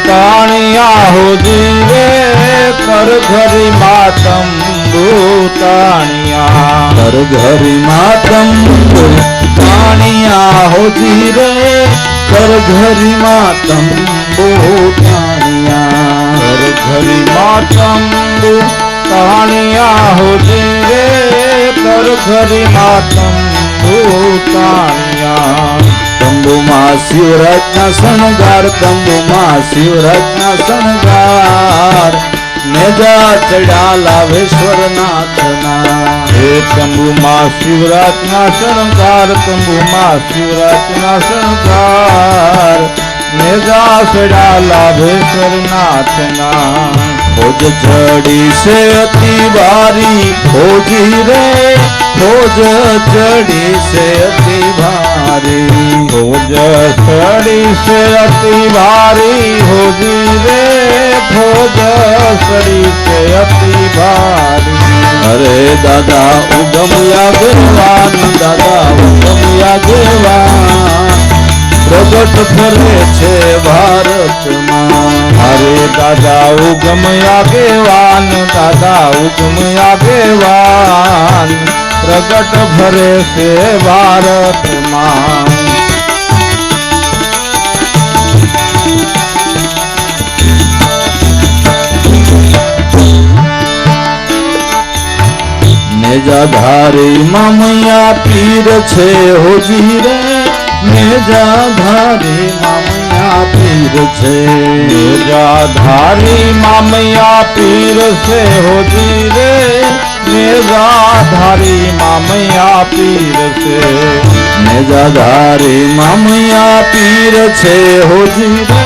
તાણિયા હોજી રે, ઘર ઘરીમાં તંબુ તાણિયા. ઘર ઘરીમાં તંબુ તાણિયા હોજી રે, ઘર ઘરીમાં તંબુ તાણિયા. ઘર ઘરીમાં તંબુ તાણિયા હોજી રે, ઘર ઘરીમાં તંબુ તાણિયા. તંબુમાં શિવરાજના શણગાર, તંબુમાં શિવરાજના શણગાર, નેજા ચડ્યા લાભેશ્વરનાથના. હે તંબુમાં શિવરાજના શણગાર, તંબુમાં શિવરાજના શણગાર, નેજા ચડ્યા લાભેશ્વરનાથના. ફોજ ચડી છે અતિ ભારી ફોજી રે, ફોજ ચડી છે અતિ ભારી. ફોજ ચડી છે અતિ ભારી હોજી રે, ફોજ ચડી છે અતિ ભારી. અરે દાદા ઉગમ આગેવાન, દાદા ઉગમ આગેવાન, પ્રગટ ફરે છે ભારતમાં. અરે દાદા ઉગમ આગેવાન, દાદા ઉગમ આગેવાન, પ્રગટ ફરે છે ભારતમાં. નેજાધારી મામૈયા પીર છે હોજી રે, નેજાધારી મામૈયા પીર છે. નેજાધારી મામૈયા પીર છે હોજી રે, નેજાધારી મામૈયા પીર છે. નેજાધારી મામૈયા પીર છે હોજી રે,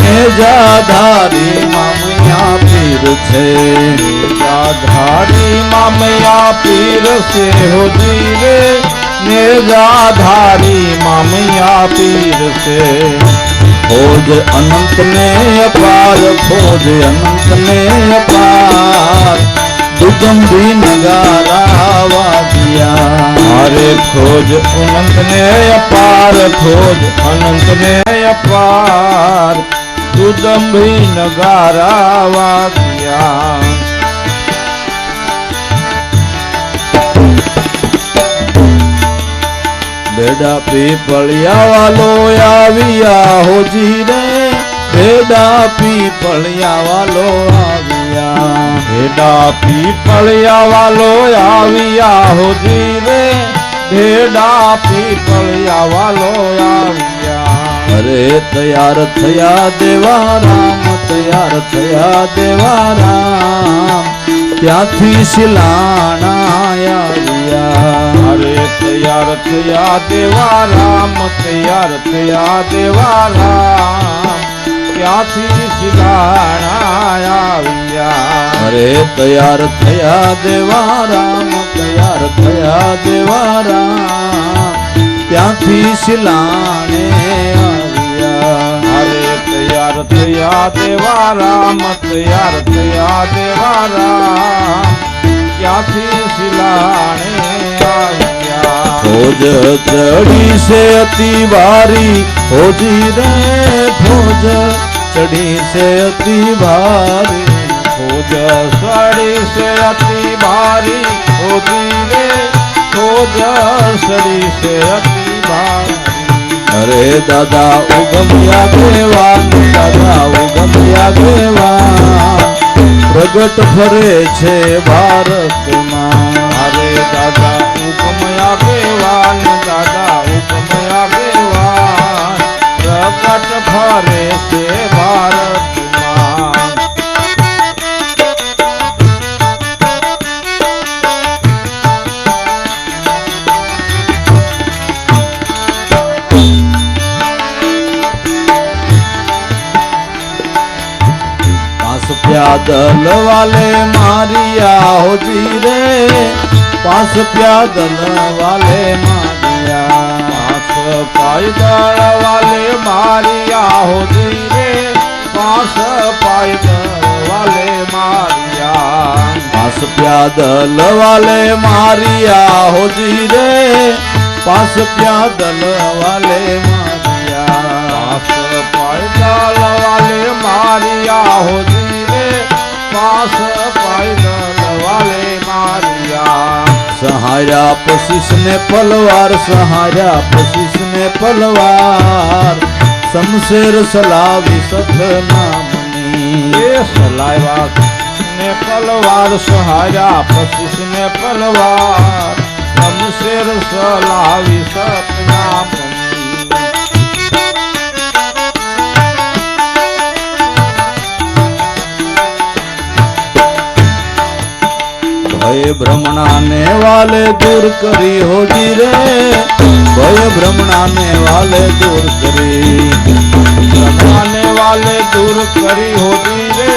નેજાધારી મામૈયા પીર છે. નેજાધારી મામૈયા પીર છે હોજી રે, નેજાધારી મામૈયા પીર છે. ફોજ અનંત ને અપાર, ફોજ અનંત ને અપાર, દુગંભી નગારા વાગ્યા. અરે ફોજ અનંત ને અપાર, ફોજ અનંત ને અપાર, દુદંભી નગારા વાગ્યા. બેડા પીપળિયા વાલો આવ્યા હોજી રે, બેડા પીપળિયા વાલો આવ્યા. ભેડા પીપળિયા વાલો આવ્યા હોજી રે, ભેડા પીપળિયા વાલો આવ્યા. અરે તૈયાર થયા દેવા રામ, તૈયાર થયા દેવા રામ, ત્યાંથી શિલાણા આવ્યા. અરે તૈયાર થયા દેવા રામ, તૈયાર થયા દેવા રામ, ત્યાંથી શિલાણા આવ્યા. અરે તૈયાર થયા દેવા રામ, તૈયાર થયા દેવા રામ, ત્યાંથી શિલાણે આવ્યા. અરે તૈયાર થયા દેવા રામ, તૈયાર થયા દેવા રામ, ત્યાંથી શિલાણે આવ્યા. ફોજ ચડી છે અતિ ભારી હોજી રે, ફોજ ચડી છે અતિ ભારી. ફોજ સડી છે અતિ ભારી હોજી રે, ફોજ સડી છે અતિ ભારી. અરે દાદા ઉગમ આગેવાન, દાદા ઉગમ આગેવાન, પ્રગટ ફરે છે ભારતમાં. અરે દાદા ઉગમ આગેવાન, દાદા ઉગમ આગેવાન, પ્રગટ ફરે છે ભારતમાં. प्यादल वाले मारिया होजी रे, 5 प्यादल वाले मारिया, 5 पैदल वाले मारिया होजी रे, 5 पैदल वाले मारिया, 5 प्यादल वाले मारिया होजी रे, 5 प्यादल वाले मारिया, 5 पैदल वाले मारिया होजी रे, 5 पैदल वाले मारिया, सहारा पशीस ने पलवार, सहारा पशीस ने पलवार, शमशेर सलावी सत नामनी, ये सलावा ने पलवार, सहारा पशीस ने पलवार, शमशेर सलावी सतनामनी। भय भ्रमणाने वाले दूर करी होजी रे, भय भ्रमणाने वाले दूर करी, भ्रमणाने वाले दूर करी होती रे,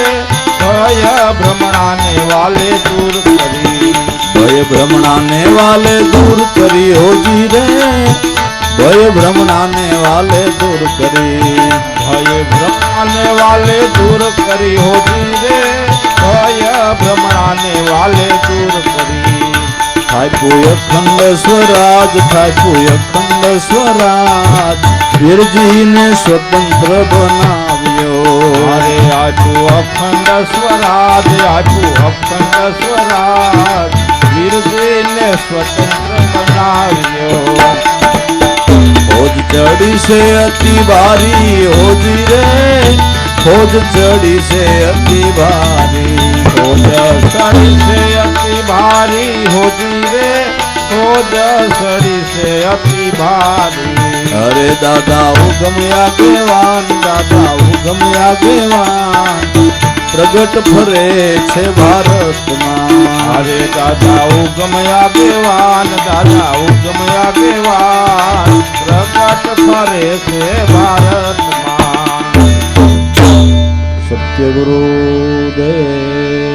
भय भ्रमणाने वाले दूर करी, भय भ्रमणाने वाले दूर करी होजी रे, भय भ्रमणाने वाले दूर करी, भय भ्रमणाने वाले दूर करी होती रे, भय भ्रमणाने वाले दूर करी, थायपु अखंड स्वराज, थायपु अखंड स्वराज, वीरजी ने स्वतंत्र बनाव्यो, अरे आजू अखंड स्वराज, आजू अखंड स्वराज, वीरजी ने स्वतंत्र बनाव्यो, फौज चढ़ी से अति भारी होजी रे, फौज चढ़ी से अति भारी, फौज चढ़ी से अति भारी होती रे, फौज चढ़ी से अति भारी, अरे दादा हुकम आगेवान, दादा हुकम आगेवान, प्रगट फरे छे भारत मां, अरे दादा उगम आगेवान, दादा उगम आगेवान, प्रकट फरे से भारत मां। सत्य गुरुदेव।